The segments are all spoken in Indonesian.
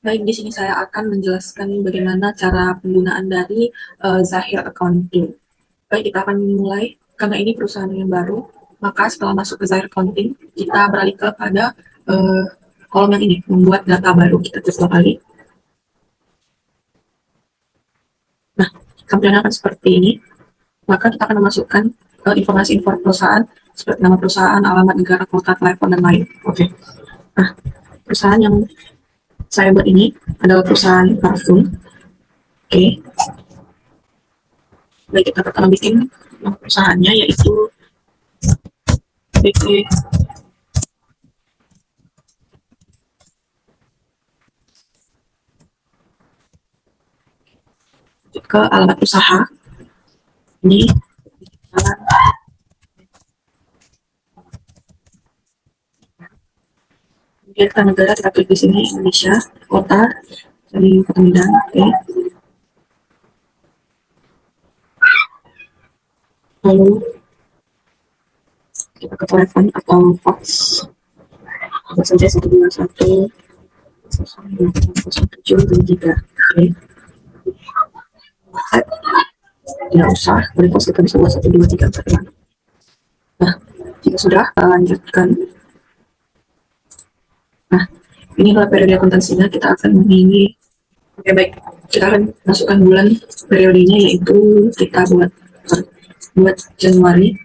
Baik, di sini saya akan menjelaskan bagaimana cara penggunaan dari Zahir Accounting. Baik, kita akan mulai. Karena ini perusahaan yang baru, maka setelah masuk ke Zahir Accounting, kita beralih kepada eh, kolom yang ini, membuat data baru. Kita tes dua kali. Nah, tampilannya akan seperti ini. Maka kita akan memasukkan informasi-info perusahaan, seperti nama perusahaan, alamat negara, kota, telepon, dan lain. Oke. Nah, perusahaan yang saya buat ini adalah perusahaan parfum. Oke. Baik, kita pertama bikin nama perusahaannya yaitu BT. Ke alamat usaha di kemudian kita negara, kita klik di sini Indonesia, kota dari Kota Medan. Oke. Lalu kita ke telepon atau fax, sebut saja 121 Oke. Tidak usah, berikut kita bisa buat 12345. Nah, jika sudah, lanjutkan. Nah, ini adalah periode akuntansinya. Kita akan memilih. Oke, baik. Kita akan masukkan bulan periodenya, yaitu kita buat Januari.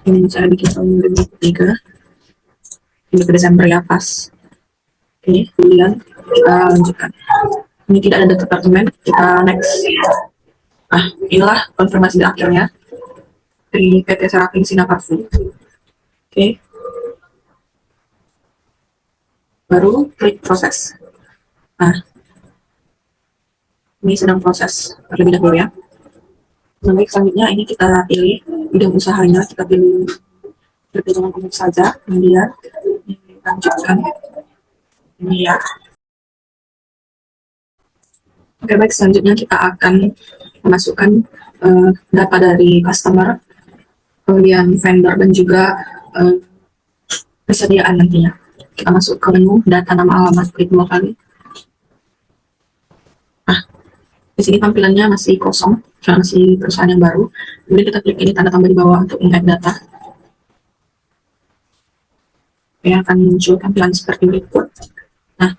Ini saya bikin tahun 2003 hingga ke Desember ya, pas. Oke, kemudian kita lanjutkan. Ini tidak ada departemen, kita next. Nah, inilah konfirmasi akhirnya dari PT Serapin Sina Parfum. Oke, baru klik proses. Nah, ini sedang proses terlebih dahulu ya. Nah, baik, selanjutnya ini kita pilih bidang usahanya, kita pilih perdagangan umum saja, kemudian lanjutkan ini ya. Oke, baik, selanjutnya kita akan memasukkan data dari customer, kemudian vendor, dan juga persediaan nantinya. Kita masuk ke menu data nama alamat, klik 2 kali. Nah, di sini tampilannya masih kosong, karena masih perusahaan yang baru. Kemudian kita klik ini tanda tambah di bawah untuk mengadd data. Yang akan muncul tampilan seperti berikut. Nah,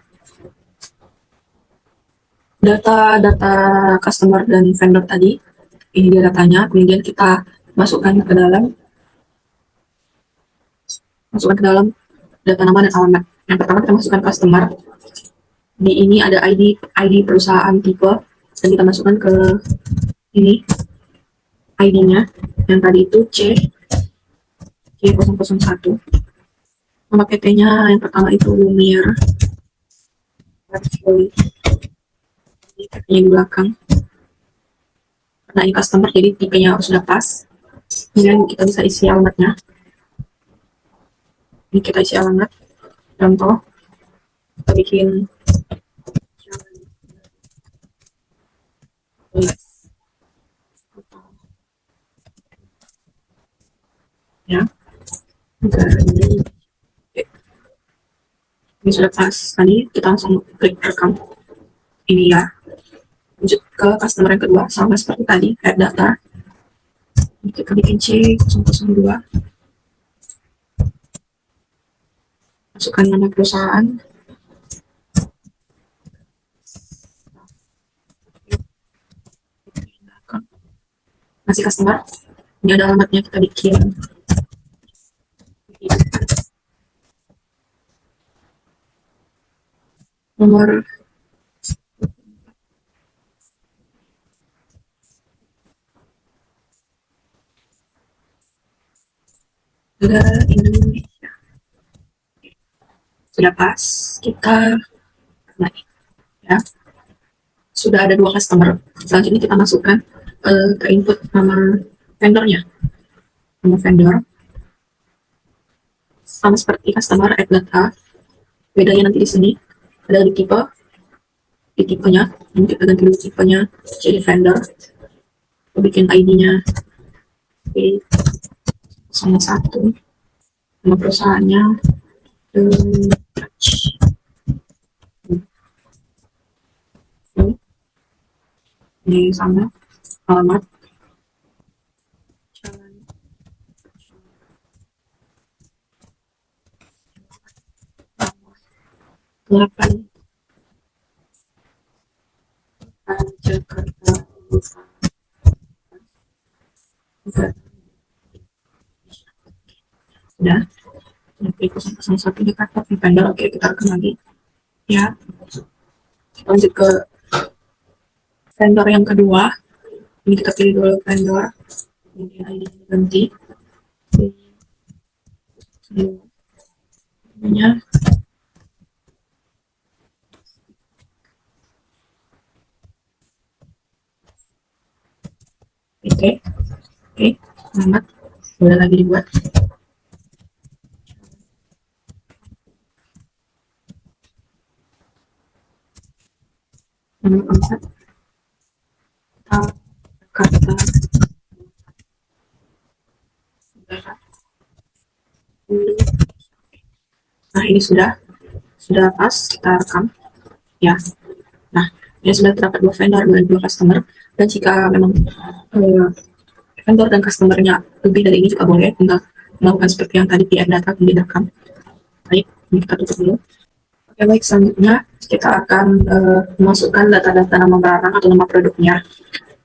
data-data customer dan vendor tadi, ini dia datanya. Kemudian kita masukkan ke dalam data nama dan alamat. Yang pertama kita masukkan customer. Di ini ada ID perusahaan tipe, dan kita masukkan ke ini ID-nya. Yang tadi itu C001. Nama PT-nya yang pertama itu Lumiere. Ini di belakang. Karena ini customer, jadi tipenya harus sudah pas. Kemudian kita bisa isi alamatnya. Ini kita isi alamat. Contoh, kita bikin ya. Ini sudah pas. Tadi kita langsung klik rekam. Ini ya. Lanjut ke customer yang kedua, sama seperti tadi, add data. Kita bikin C002. Masukkan nama perusahaan. Masih customer. Ini ada alamatnya, kita bikin nomor negara Indonesia. Sudah pas, kita naik ya. Sudah ada 2 customer. Selanjutnya kita masukkan ke input nomor vendornya. Nomor vendor sama seperti customer, add data. Bedanya nanti di sini ada di tipenya. Ini kita ganti dulu tipenya jadi vendor. Kita bikin ID-nya sama 1. Nama perusahaannya di sana alamat Jalan 8 Jakarta Pusat. Sudah, nanti 001 Jakarta vendor. Oke, kita rekam lagi ya. Lanjut ke vendor yang kedua. Ini kita pilih dulu vendor, kemudian ID ganti semuanya. Oke, oke, selamat. Boleh lagi dibuat. Nomor 4 Jakarta. Nah, ini sudah pas, kita rekam ya. Nah, ini sudah terdapat dua vendor dan dua customer, dan jika memang eh, vendor dan customernya lebih dari ini juga boleh, tinggal melakukan seperti yang tadi PM data kemudian rekam. Baik, ini kita tutup dulu. Oke, baik, selanjutnya kita akan memasukkan data-data nama barang atau nama produknya.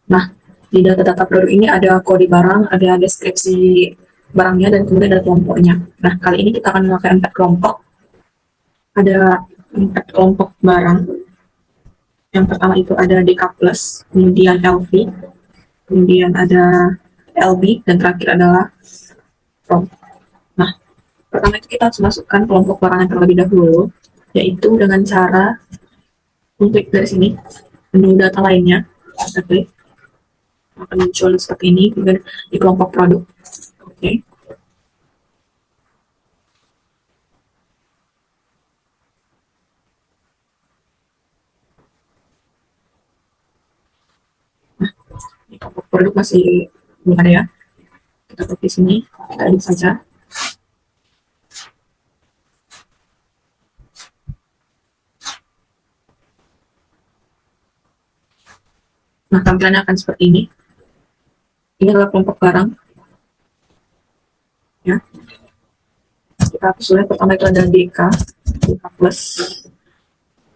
Nah, di data-data produk ini ada kode barang, ada deskripsi barangnya, dan kemudian ada kelompoknya. Nah, kali ini kita akan memakai 4 kelompok. Ada 4 kelompok barang. Yang pertama itu ada DK Plus, kemudian LV, kemudian ada LB, dan terakhir adalah From. Nah, pertama itu kita harus masukkan kelompok barang yang terlebih dahulu, yaitu dengan cara klik dari sini, menu data lainnya, kita klik, akan muncul seperti ini, kemudian di kelompok produk. Oke. Di kelompok produk masih belum ada ya. Kita klik di sini, kita edit saja. Nah, tampilannya akan seperti ini. Ini adalah kelompok barang. Ya, kita hapus dulu. Pertama itu ada DK plus,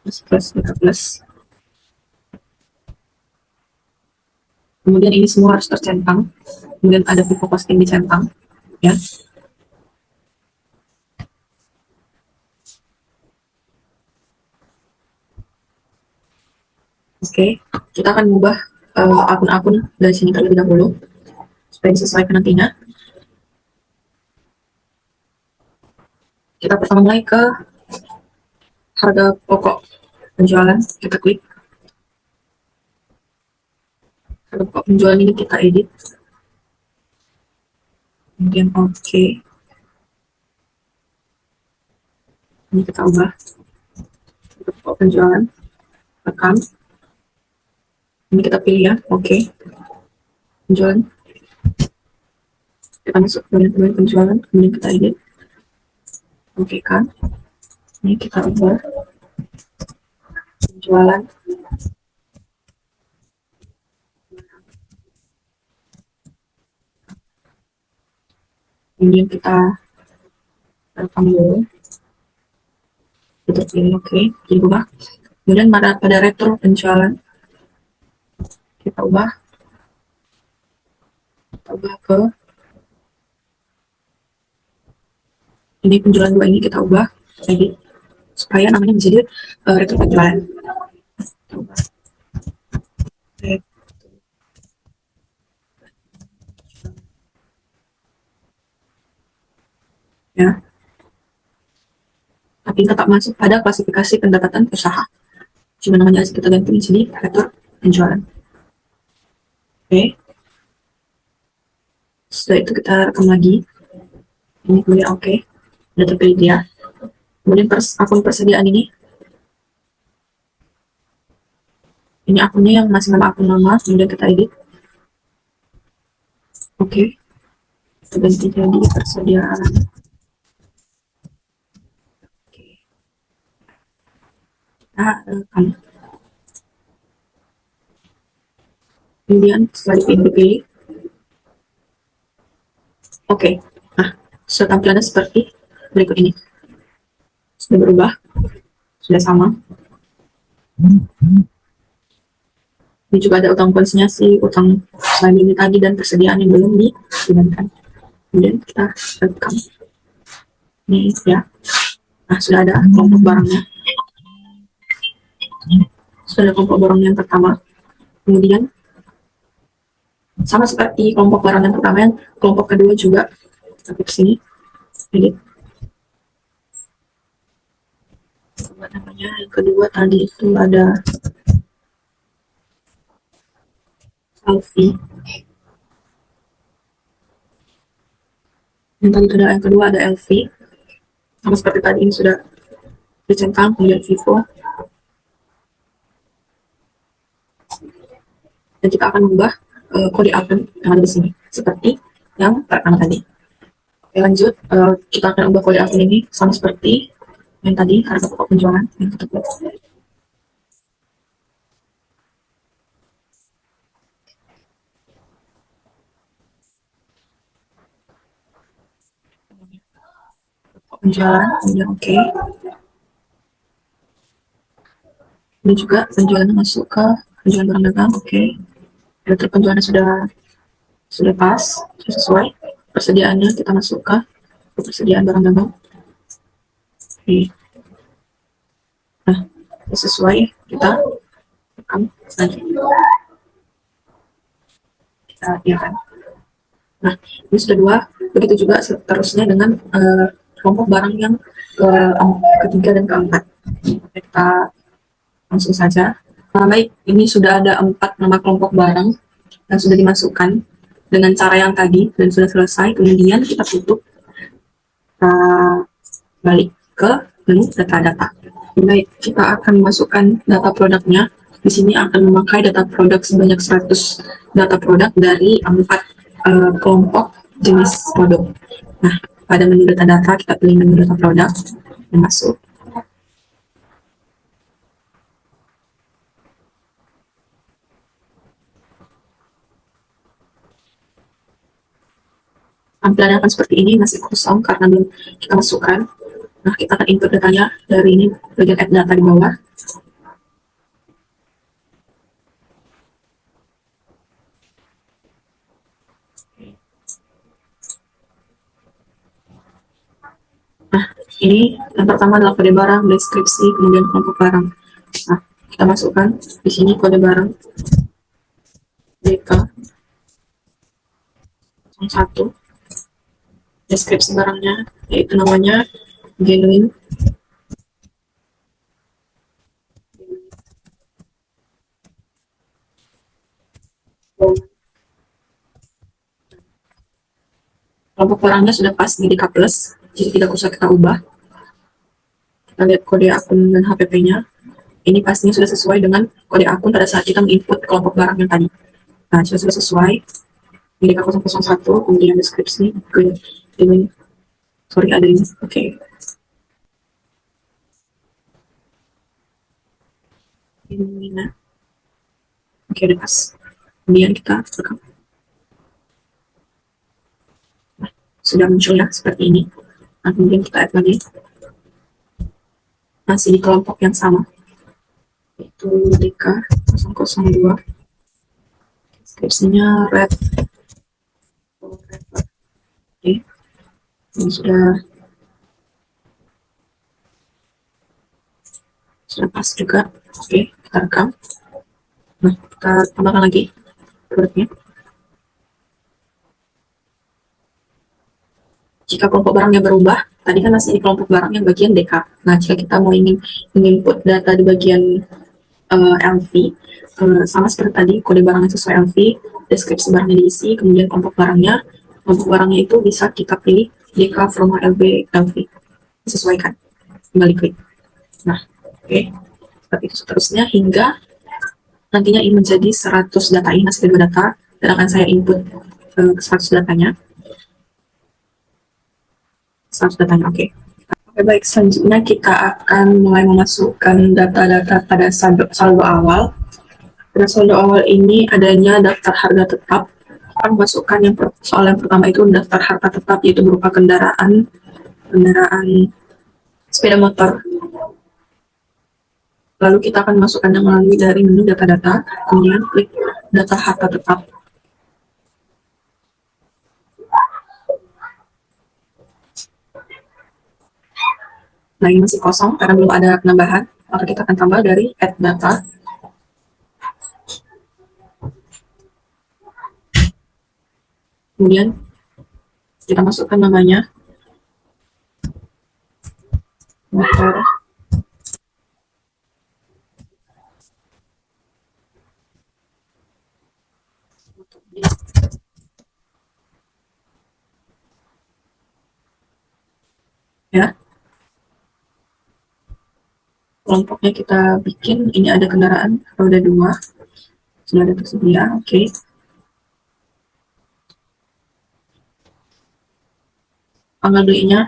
DK plus. Kemudian ini semua harus tercentang. Kemudian ada Vivo Posting dicentang. Ya, oke. Kita akan mengubah akun-akun dari sini terlebih dahulu supaya disesuaikan nantinya. Kita pertama mulai ke harga pokok penjualan. Kita klik harga pokok penjualan ini, kita edit. Kemudian oke. Ini kita ubah harga pokok penjualan. Rekam. Ini kita pilih ya. Oke. Penjualan. Kita masuk kemudian penjualan. Kemudian kita edit. Oke kan. Ini kita ubah penjualan. Kemudian kita rekam dulu. Kita pilih oke. Jadi ubah. Kemudian pada retro penjualan kita ubah ke ini penjualan 2 ini, kita ubah jadi supaya namanya menjadi retro penjualan. Kita ubah ya, tapi tetap masuk pada klasifikasi pendapatan usaha. Cuma namanya kita ganti di sini retro penjualan. Oke. Setelah itu kita rekam lagi. Ini kemudian oke. Udah terpilih dia. Kemudian akun persediaan ini akunnya yang masih nama akun lama, kemudian kita edit. Oke. Kita ganti jadi persediaan. Oke. Kita rekam. Kemudian setelah dipilih, oke. Nah, sudah tampilannya seperti berikut ini. Sudah berubah, sudah sama. Ini juga ada utang konsinyasi, utang selain ini tadi, dan persediaan yang belum diberikan. Kemudian kita rekam. Ini ya. Nah, sudah ada kelompok barangnya. Sudah ada kelompok barang yang pertama. Kemudian sama seperti kelompok barang yang pertama, yang kelompok kedua juga. Kita ke sini, edit. Apa namanya? Yang kedua tadi itu ada selfie. Yang tadi itu ada yang kedua ada LV. Sama seperti tadi, ini sudah dicentang. Kemudian Vivo. Dan kita akan mengubah kode akun yang ada di sini seperti yang pertama tadi. Oke, lanjut, kita akan ubah kode akun ini sama seperti yang tadi, harga pokok penjualan yang kita buat. Pokok penjualan, kemudian oke. Ini juga penjualannya masuk ke penjualan barang dagang, oke. Filter penjualannya sudah pas, sudah sesuai. Persediaannya kita masuk ke persediaan barang dagang. Oke. Nah, sesuai, kita rekam selanjutnya. Kita biarkan. Nah, ini sudah dua. Begitu juga seterusnya dengan kelompok barang yang ketiga dan keempat. Kita langsung saja. Baik, ini sudah ada 4 nama kelompok barang yang sudah dimasukkan dengan cara yang tadi dan sudah selesai. Kemudian kita tutup, balik ke menu data-data. Baik, kita akan masukkan data produknya. Di sini akan memakai data produk sebanyak 100 data produk dari 4 kelompok jenis produk. Nah, pada menu data-data kita pilih menu data produk dan masuk. Tampilannya akan seperti ini, masih kosong karena belum kita masukkan. Nah, kita akan input datanya dari ini, bagian add data di bawah. Nah, ini yang pertama adalah kode barang, deskripsi, kemudian kelompok barang. Nah, kita masukkan di sini kode barang DK01, deskripsi barangnya yaitu namanya genuine. Kelompok barangnya sudah pas di DK+, jadi tidak usah kita ubah. Kita lihat kode akun dan HPP-nya. Ini pastinya sudah sesuai dengan kode akun pada saat kita menginput kelompok barang yang tadi. Nah, sudah sesuai. Di DK001, kemudian deskripsi, ini, sorry ada ini, oke. Ini, nah, oke, udah pas. Kemudian kita rekam. Nah, sudah muncul ya seperti ini. Nah, kemudian kita add lagi, masih di kelompok yang sama, yaitu DK002. Deskripsinya red. Oke, ini sudah pas juga. Oke, kita rekam. Nah, kita tambahkan lagi produknya. Jika kelompok barangnya berubah, tadi kan masih di kelompok barang yang bagian DK. Nah, jika kita mau ingin menginput data di bagian LV, sama seperti tadi, kode barangnya sesuai LV, deskripsi barangnya diisi, kemudian kelompok barangnya itu bisa kita pilih DK from LB LV, disesuaikan, kembali klik. Nah, oke, seperti itu seterusnya hingga nantinya ini menjadi 100 data. Ini hasil kedua data dan akan saya input 100 datanya. 100 datanya, oke. Oke, baik, selanjutnya kita akan mulai memasukkan data-data pada saldo awal. Pada saldo awal ini adanya daftar harga tetap. Akan masukkan soal yang pertama itu daftar harga tetap, yaitu berupa kendaraan sepeda motor. Lalu kita akan masukkannya melalui dari menu data-data, kemudian klik data harga tetap. Nah, ini masih kosong karena belum ada penambahan, maka kita akan tambah dari add data. Kemudian kita masukkan namanya, motor, ya. Kelompoknya kita bikin, ini ada kendaraan roda 2, sudah ada tersedia, oke. Tanggal belinya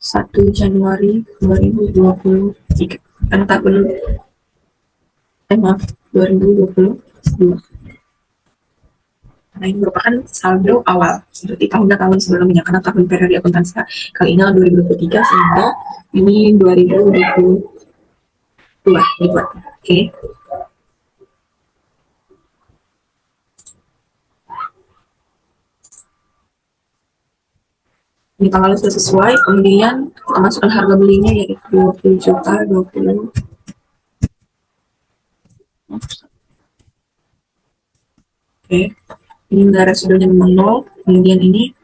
1 Januari 2023. Kan tak belum, maaf, 2022. Nah, ini merupakan saldo awal seperti tahun-tahun sebelumnya, karena tahun periode akuntansi kali ini 2023, sehingga ini 2022 dibuat. Oke. Ini tanggalnya sudah sesuai, kemudian kita masukkan harga belinya yaitu 20 juta, 20. Oke. Ini udah residunya nomor 0, kemudian ini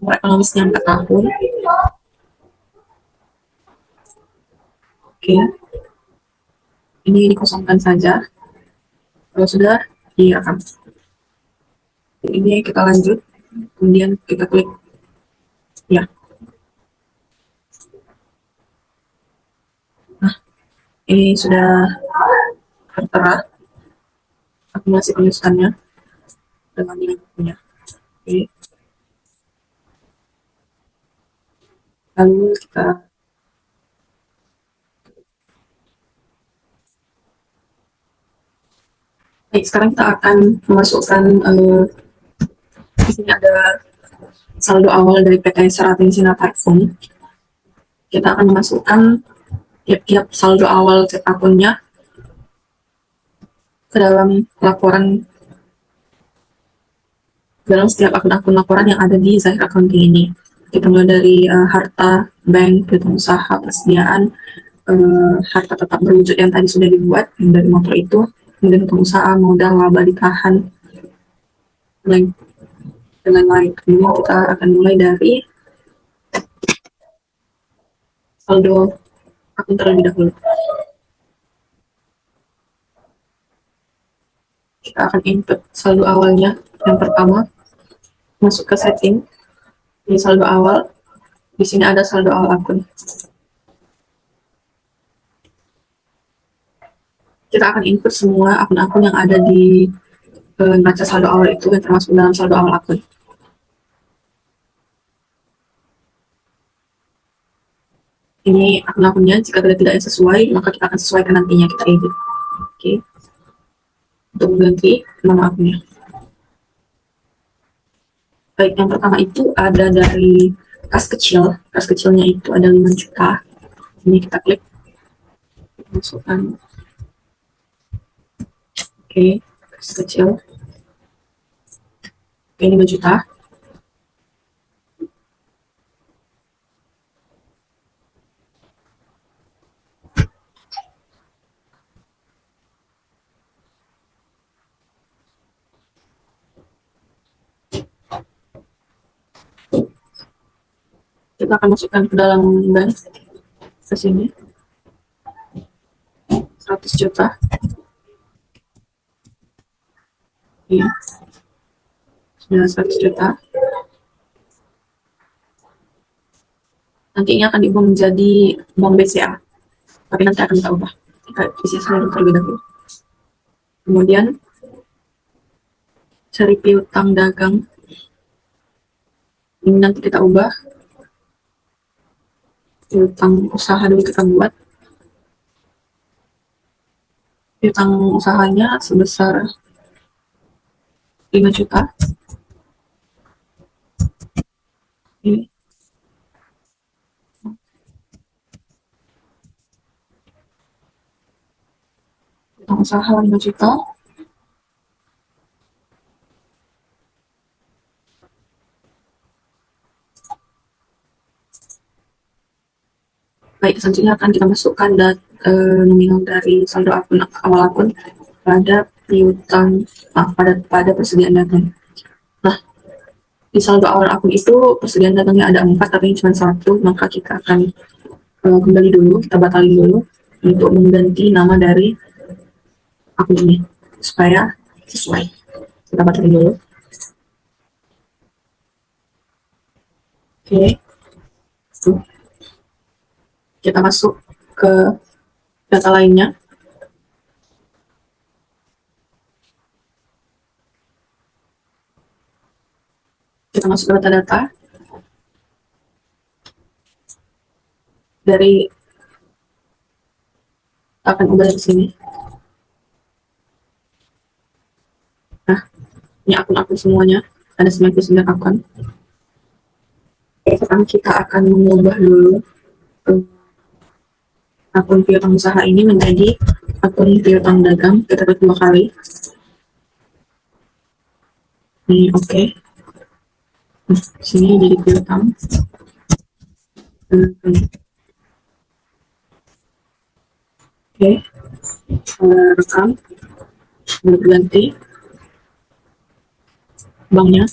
umur ekonomisnya 4 tahun. Oke. Ini dikosongkan saja. Kalau sudah direkam. Ini kita lanjut, kemudian kita klik ya. Nah, ini sudah tertera akumulasi penyusutannya dengan nilai bukunya. Oke. Lalu kita baik, sekarang kita akan memasukkan di sini ada saldo awal dari PT Seratin Sinar Typhoon. Kita akan memasukkan tiap-tiap saldo awal akunnya ke dalam laporan, dalam setiap akun-akun laporan yang ada di Zahir Accounting ini. Kita mulai dari harta, bank, kegiatan usaha, persediaan, harta tetap berwujud yang tadi sudah dibuat, yang dari motor itu, kemudian usaha, modal, laba ditahan, dan lain-lain. Kemudian kita akan mulai dari saldo akun terlebih dahulu. Kita akan input saldo awalnya. Yang pertama, masuk ke setting, di saldo awal. Di sini ada saldo awal akun. Kita akan input semua akun-akun yang ada di neraca saldo awal itu, yang termasuk dalam saldo awal akun. Ini akun-akunnya, jika tidak sesuai, maka kita akan sesuaikan nantinya, kita edit. Oke. Untuk mengganti nama akunnya. Baik, yang pertama itu ada dari kas kecil. Kas kecilnya itu ada 5 juta. Ini kita klik. Masukkan. Oke, kas kecil. Oke, 5 juta. Kita akan masukkan ke dalam bank, ke sini 100 juta. Iya, sudah 100 juta. Nantinya akan diubah menjadi bank BCA, tapi nanti akan kita ubah. Kita isi seluruh terlebih dahulu. Kemudian cari piutang dagang, ini nanti kita ubah piutang usaha dulu, kita buat Piutang usahanya sebesar 5 juta. Oke. Piutang usaha 5 juta. Baik, selanjutnya akan kita masukkan nominal dari saldo akun awal akun pada piutang, pada persediaan dagang. Nah, di saldo awal akun itu persediaan dagangnya ada 4 tapi cuma satu, maka kita akan kembali dulu, kita batalin dulu untuk mengganti nama dari akun ini supaya sesuai. Kita batalin dulu. Oke, kita masuk ke data lainnya. Kita masuk ke data-data dari, akan ubah dari sini. Nah, ini akun-akun semuanya, ada 99 akun. Sekarang kita akan mengubah dulu akun piutang usaha ini menjadi akun piutang dagang. Kita klik 2 kali. Ini oke. Okay. Sini jadi piutang. Oke. Rekam. Berganti banknya.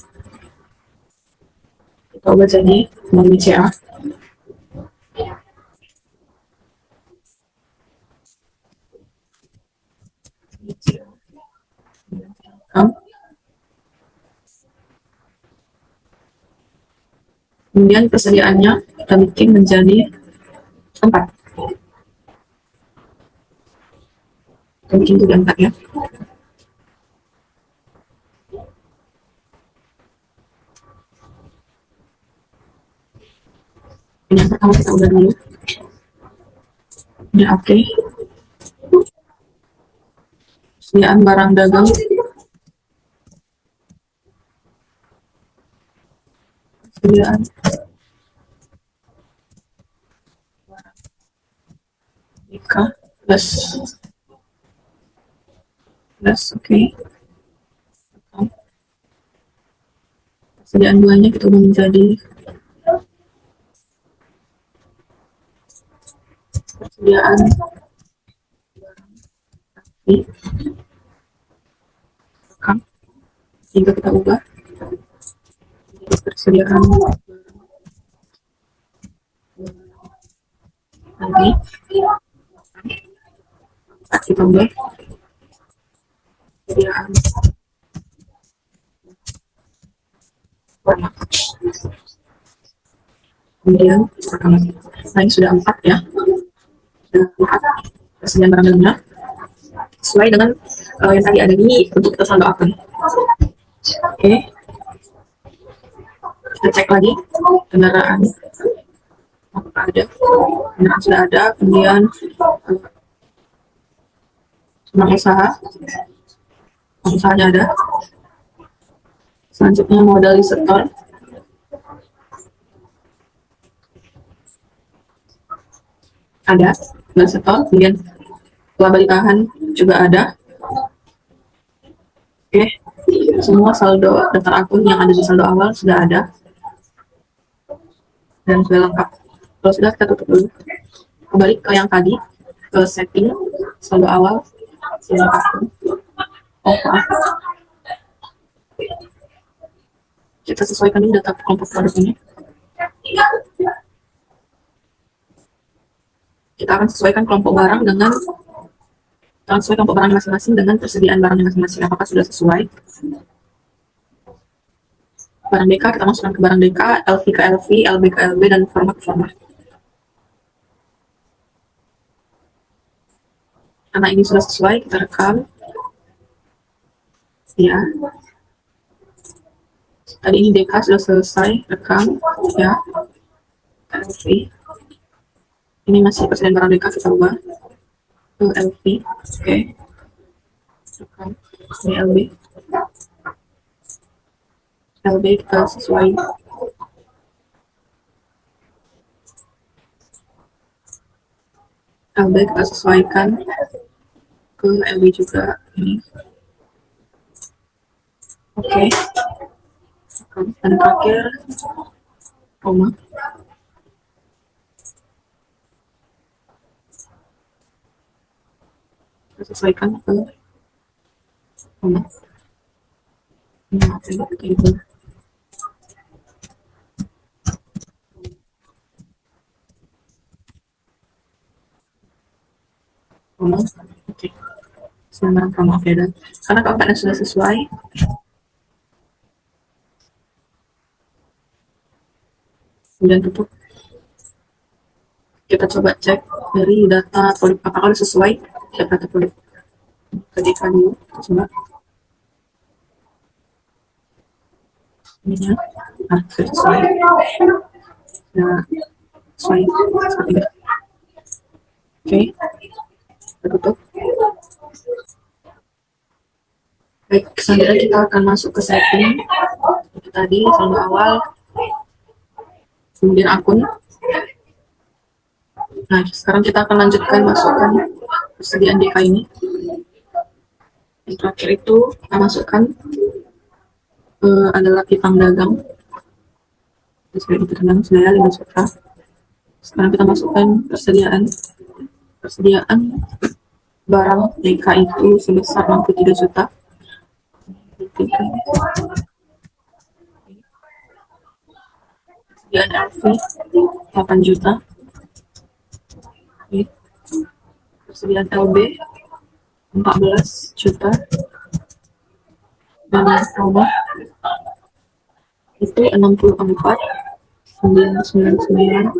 Kita ubah jadi bank BCA. Rekam. Kemudian persediaannya kita bikin menjadi 4. Kita bikin jadi 4 ya. Ini yang pertama kita ubah dulu. Ini oke. Okay. Persediaan barang dagang. Persediaan Ika plus oke. Okay. Persediaan buahnya kita ubah menjadi persediaan hingga kita ubah persediaan nanti kita ubah persediaan warna. Kemudian nah ini sudah 4 ya, sudah 4 persediaan barang dagangnya sesuai dengan yang tadi ada di untuk kita saldo akun. Oke, kita cek lagi kendaraan apakah ada. Kendaraan sudah ada. Kemudian usahanya ada. Selanjutnya modal di setor ada, modal setor. Kemudian laba ditahan juga ada. Oke, semua saldo daftar akun yang ada di saldo awal sudah ada dan sudah lengkap. Kalau sudah, kita tutup dulu. Kembali ke yang tadi, ke setting saldo awal, saldo akun. Oh, maaf. Kita sesuaikan dulu data kelompok produk ini. Kita akan sesuaikan kelompok barang dengan kelompok barang masing-masing dengan persediaan barangnya masing-masing. Apakah sudah sesuai? Barang DK kita masukkan ke barang DK, LV ke LV, LB ke LB, dan format ke format. Karena ini sudah sesuai, kita rekam. Ya. Tadi ini DK sudah selesai, rekam. Ya. LV. Ini masih persediaan barang DK, kita ubah ke LV. Oke. masukkan LB. LB kita sesuai. LB kita sesuaikan ke LB juga ini. Oke. Dan terakhir koma. Kita sesuaikan ke koma. Nah, itu. Koma. Oke. Sekarang koma dan karena keempatnya sudah sesuai, kemudian tutup. Kita coba cek dari data polip apakah sesuai data polip. Ketika dulu, kita coba ininya, sesuai. Nah, sesuai seperti itu. Oke, kita tutup. Baik, selanjutnya kita akan masuk ke setting. Itu tadi saldo awal, kemudian akun. Nah, sekarang kita akan lanjutkan masukkan persediaan DK ini. Yang terakhir itu kita masukkan adalah piutang dagang. Sudah ditenang sudah 5 juta. Sekarang kita masukkan persediaan barang DK itu sebesar 63 juta. Persediaan LV 8 juta. Persediaan LB 14 juta. Dan rumah itu 64 999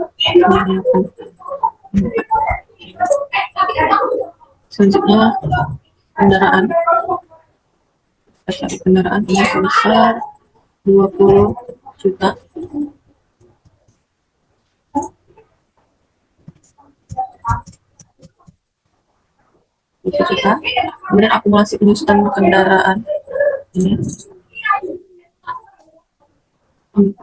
selanjutnya kendaraan. Kita cari kendaraan ini sebesar 20 juta. Kemudian akumulasi penyusutan kendaraan ini 7.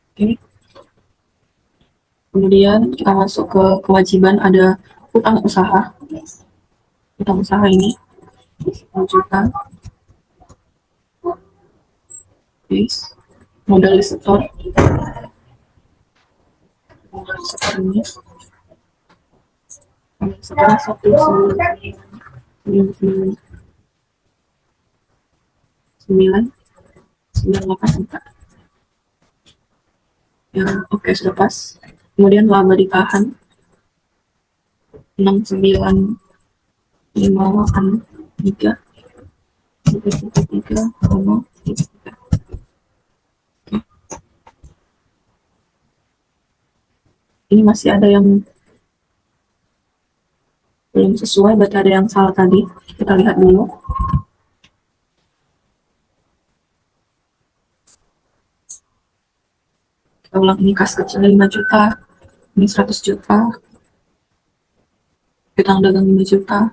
Oke. Kemudian kita masuk ke kewajiban, ada utang usaha. Utang usaha ini 10 juta. Yes. Modal setor. Modal setor ini sekarang 1,994. Ya, oke, sudah pas. Kemudian laba ditahan 6953 ini masih ada yang belum sesuai, berarti ada yang salah tadi. Kita lihat dulu. Kita ulang, ini kas kecilnya 5 juta, ini 100 juta, piutang dagang 5 juta.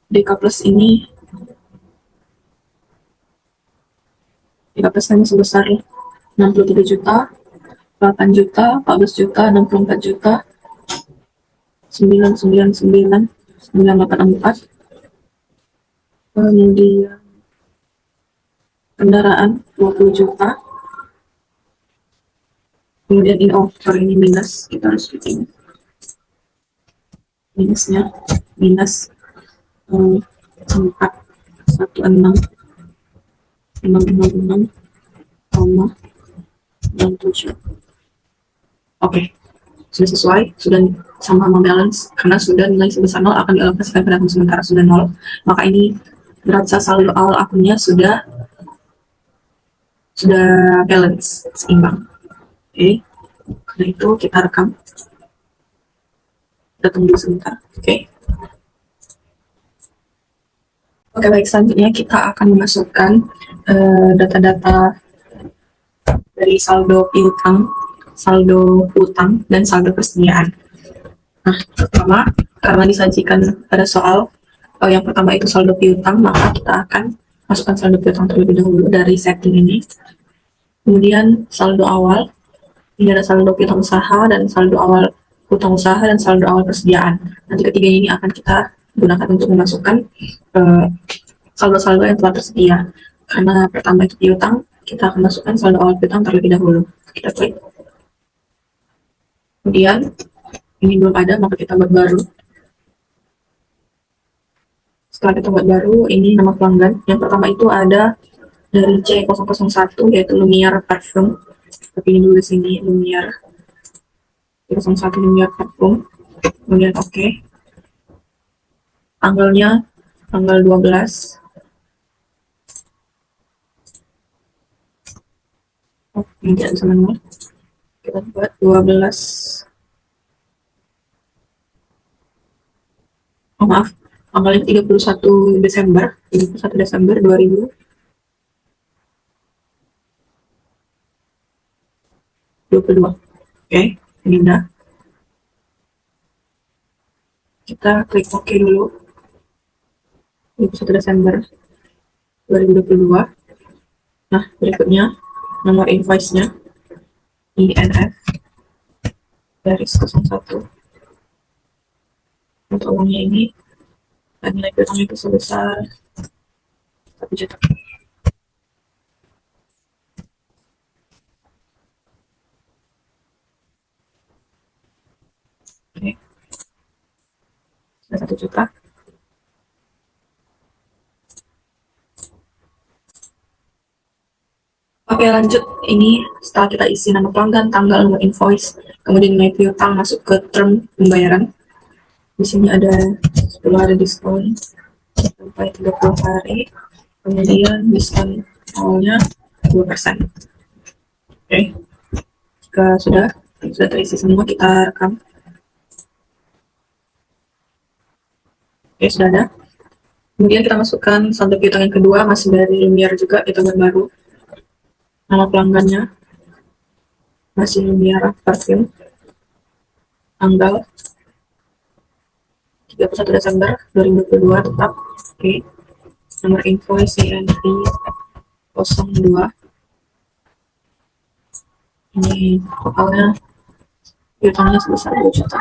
DK plus ini DK plus hanya sebesar 63 juta, 8 juta, 14 juta, 64 juta, 999, 984. Kemudian kendaraan 20 juta. Kemudian ini ini minus, kita harus bikin minusnya, minus 4,1666,67. Oke, sudah sesuai, sudah sama balance, karena sudah nilai sebesar 0 akan dialokasikan pada akun sementara sudah 0, maka ini berarti saldo awal akunnya sudah balance, seimbang. Oke, Karena itu kita rekam. Kita tunggu sebentar. Oke. Oke, baik. Selanjutnya kita akan memasukkan data-data dari saldo piutang, saldo utang, dan saldo persediaan. Nah, pertama, karena disajikan pada soal yang pertama itu saldo piutang, maka kita akan masukkan saldo piutang terlebih dahulu dari setting ini. Kemudian saldo awal, ini ada saldo piutang usaha dan saldo awal utang usaha dan saldo awal persediaan. Nanti ketiga ini akan kita gunakan untuk memasukkan saldo-saldo yang telah tersedia. Karena pertama itu piutang, kita akan masukkan saldo awal piutang terlebih dahulu. Kita klik. Kemudian ini belum ada, maka kita buat baru. Setelah kita buat baru, ini nama pelanggan. Yang pertama itu ada dari C001, yaitu Lumiere Parfum. Tapi ini dulu di sini Lumiere 01 Lumiere Parfum. Kemudian oke. Tanggalnya tanggal 12. Oh, ini tidak bisa manual. Kita buat 12. Oh, maaf. Tanggalnya 31 Desember. 31 Desember 2022. Oke, ini udah. Kita klik OK dulu. 31 Desember 2022. Nah, berikutnya nomor invoice-nya INF garis 01. Untuk uangnya ini dan nilai piutang itu sebesar 1 juta. Oke, sudah 1 juta. Oke, lanjut. Ini setelah kita isi nama pelanggan, tanggal, nomor invoice, kemudian nilai piutang masuk ke term pembayaran. Di sini ada 10 hari diskon sampai 30 hari. Kemudian diskon awalnya 2%. Oke, jika sudah terisi semua, kita rekam. Oke, sudah ada. Kemudian kita masukkan saldo piutang yang kedua, masih dari Lumiere juga, itu baru. Nama pelanggannya masih Lumiere Parfum. Tanggal 31 Desember 2022 tetap. Oke. Nomor invoice INV 02. Ini totalnya piutangnya sebesar 2 juta.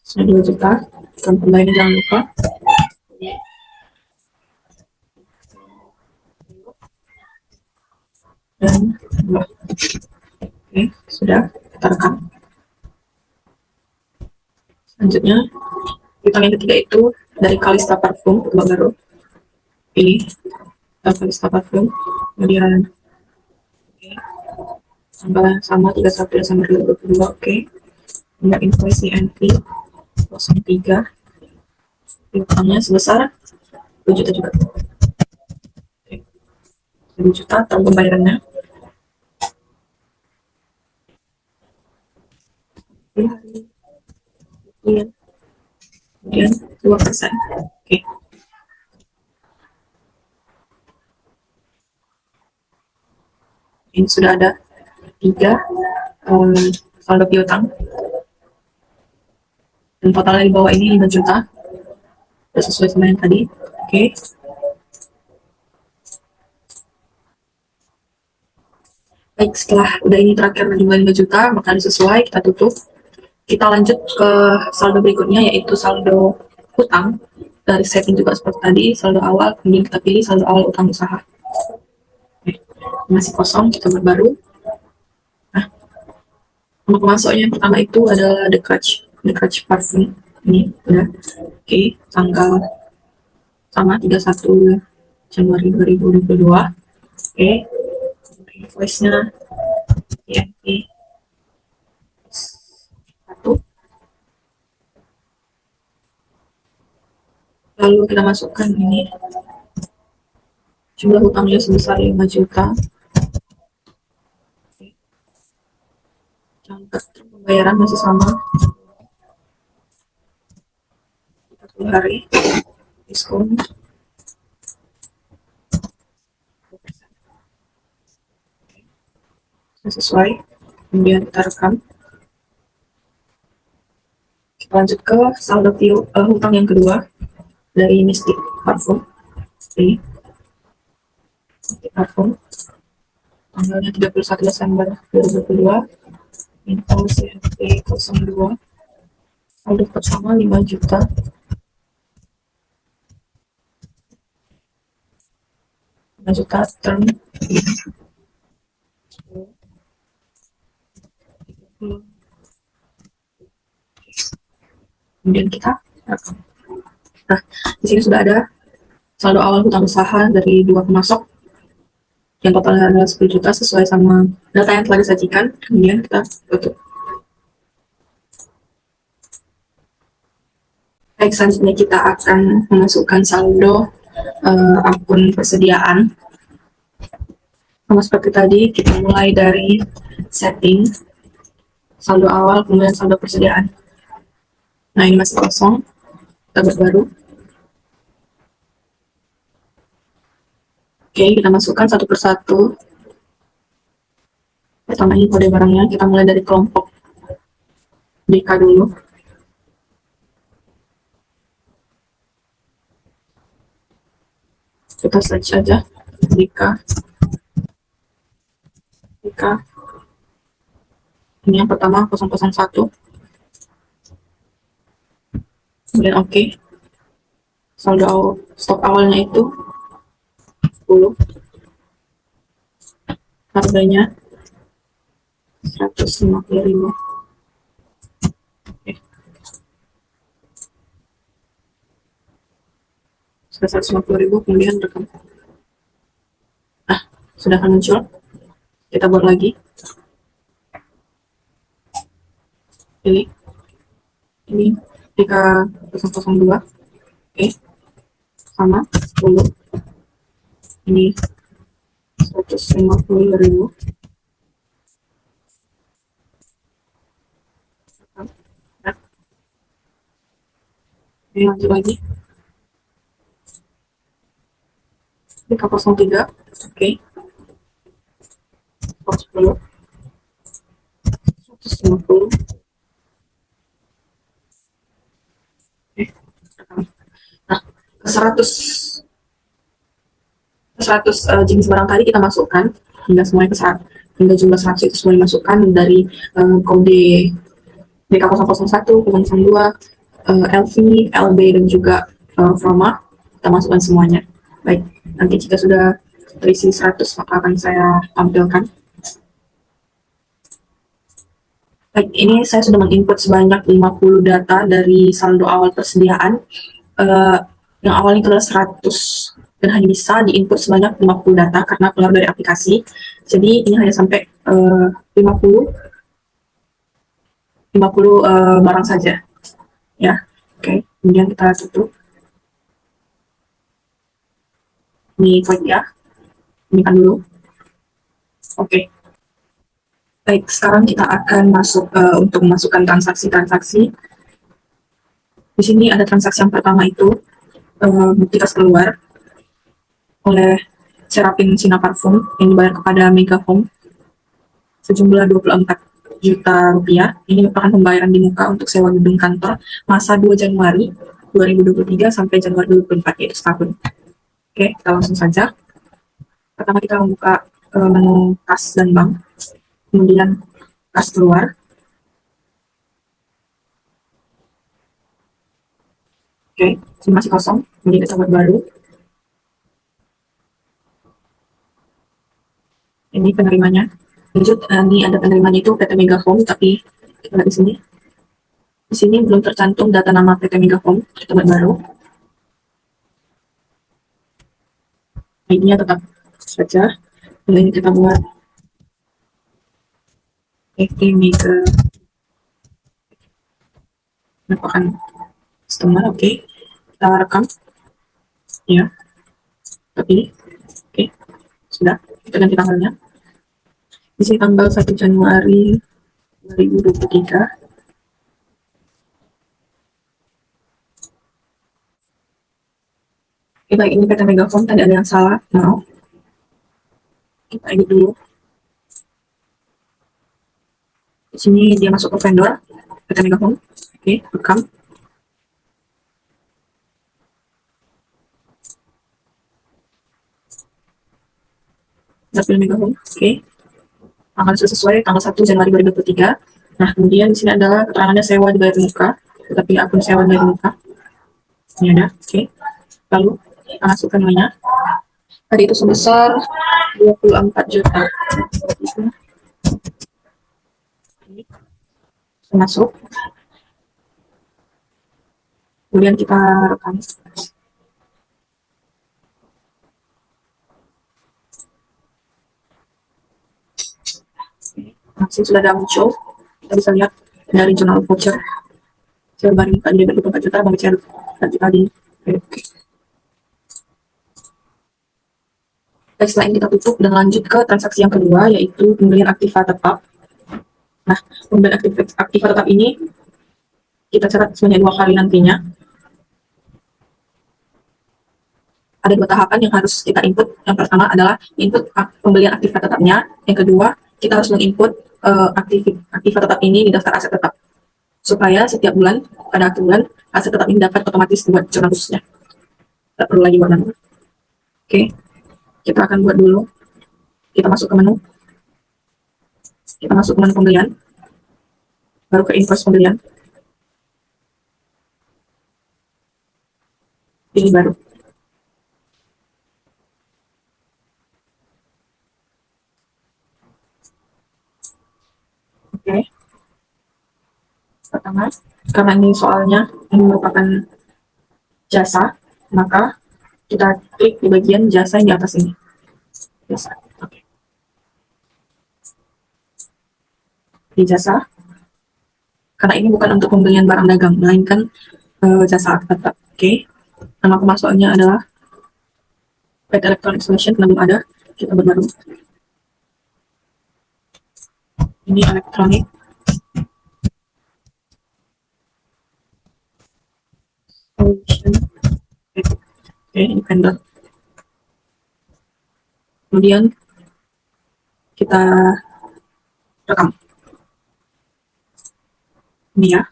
Sudah 2 juta. Dan pembayarannya jangan lupa. Dan oke, sudah kita rekam. Selanjutnya piutang yang ketiga itu dari Kalista Parfum, baru ini Kalista Parfum. Kemudian oke, tanggal sama 31 Desember 2022. Oke, nomor invoice INV 03. Piutangnya sebesar 2 juta juga. Oke, 2 juta tahun pembayarannya. Kemudian 2%. Oke. Ini sudah ada 3 saldo piutang. Dan totalnya di bawah ini 5 juta. Sudah sesuai sama yang tadi. Oke. Baik, setelah udah ini terakhir jumlah 5 juta, maka sesuai, kita tutup. Kita lanjut ke saldo berikutnya, yaitu saldo utang. Dari setting juga seperti tadi, saldo awal, kemudian kita pilih saldo awal utang usaha. Oke. Masih kosong, kita buat baru. Nah, untuk masuknya yang pertama itu adalah The Crutch Parfum. Ini udah. Oke, tanggal sama 31 Januari 2022. Oke, invoice-nya INV 1. Lalu kita masukkan ini jumlah hutangnya sebesar 5 juta. jangka pembayaran masih sama 40 hari, diskon sesuai, kemudian kita rekam. Kita lanjut ke saldo hutang yang kedua dari Mystic Parfum. Ini Mystic Parfum tanggalnya 31 Desember 2022, info CFP 02, saldo pertama 5 juta, 5 juta term 10. Kemudian kita rekam. Nah, di sini sudah ada saldo awal hutang usaha dari dua pemasok yang totalnya adalah 10 juta sesuai sama data yang telah disajikan. Kemudian kita tutup. Baik, selanjutnya kita akan memasukkan saldo akun persediaan. Sama seperti tadi, kita mulai dari setting saldo awal, kemudian saldo persediaan. Nah, ini masih kosong, kita buat baru. Oke, kita masukkan satu persatu. Pertama ini kode barangnya, kita mulai dari kelompok DK dulu. Kita search aja DK. Ini yang pertama 001. Kemudian oke. Saldo stok awalnya itu 10. Harganya 150.000. Oke. Sudah 150.000, kemudian rekam. Nah, sudah akan muncul. Kita buat lagi. Pilih. Ini jika 002. Oke. Sama 10. Ini 150.000. Nah, ini lanjut lagi. Jika 03. Oke. 10. 150. Oke. Nah, ke 100 jenis barang tadi kita masukkan hingga semuanya ke 100, hingga jumlah 100 itu semua dimasukkan dari kode BK001, 002, LV, LB dan juga Froma. Kita masukkan semuanya. Baik, nanti jika sudah terisi 100 maka akan saya tampilkan. Baik, ini saya sudah menginput sebanyak 50 data dari saldo awal persediaan. Yang awalnya itu adalah 100 dan hanya bisa diinput sebanyak 50 data karena keluar dari aplikasi. Jadi ini hanya sampai 50 barang saja. Ya, oke. Kemudian kita tutup. Ini void ya. Ini kan dulu. Oke. Baik, sekarang kita akan masuk untuk memasukkan transaksi-transaksi. Di sini ada transaksi yang pertama itu bukti kas keluar oleh Serapin Sina Parfum yang dibayar kepada Mega Home sejumlah 24 juta rupiah. Ini merupakan pembayaran di muka untuk sewa gedung kantor masa 2 Januari 2023 sampai Januari 2024, yaitu setahun. Oke, kita langsung saja. Pertama kita membuka menu kas dan bank, kemudian kas keluar. Oke, ini masih kosong, kemudian kita buat baru. Ini penerimanya. Lanjut, ini ada penerimanya itu PT Mega Home, tapi kita lihat di sini. Di sini belum tercantum data nama PT Mega Home. Kita buat baru. ID-nya tetap saja. Kemudian kita buat PT Mega merupakan customer. Oke, kita rekam. Ya, terpilih. Oke, sudah. Kita ganti tanggalnya. Di sini tanggal 1 Januari 2023. Oke, baik, ini PT Megafon, tadi ada yang salah, maaf. Kita edit dulu. Di sini dia masuk ke vendor, PT Megafon. Oke, rekam. Dapil Megafon, oke. Akan sesuai tanggal 1 Januari 2023. Nah, kemudian di sini adalah keterangannya sewa dibayar di muka, tetapi akun sewa dibayar di muka. Ini ada, oke. Lalu, kita masukkan nilainya. Tadi itu sebesar 24 juta. Ini masuk. Kemudian kita rekam. Nah, sini sudah ada muncul. Kita bisa lihat dari jurnal voucher. Baru tadi 24 juta, bang share tadi. Oke. Baik, selain kita tutup dan lanjut ke transaksi yang kedua, yaitu pembelian aktiva tetap. Nah, pembelian aktiva tetap ini kita catat sebanyak 2 kali nantinya. Ada 2 tahapan yang harus kita input. Yang pertama adalah input pembelian aktiva tetapnya. Yang kedua, kita harus menginput aktiva tetap ini di daftar aset tetap. Supaya setiap bulan, pada akhir bulan, aset tetap ini dapat otomatis dibuat jurnal khususnya. Tidak perlu lagi buat manual. Oke, kita akan buat dulu. Kita masuk ke menu. Kita masuk ke menu pembelian. Baru ke invoice pembelian. Ini baru. Oke. Pertama, karena ini soalnya ini merupakan jasa, maka kita klik di bagian jasa yang di atas ini. Jasa. Oke. Di jasa, karena ini bukan untuk pembelian barang dagang, melainkan jasa tetap. Oke. Nama pemasukannya adalah PT Electronic Solution, belum ada. Kita buat baru. Ini Electronic Solution. Oke, ini vendor. Kemudian kita rekam. Ini ya.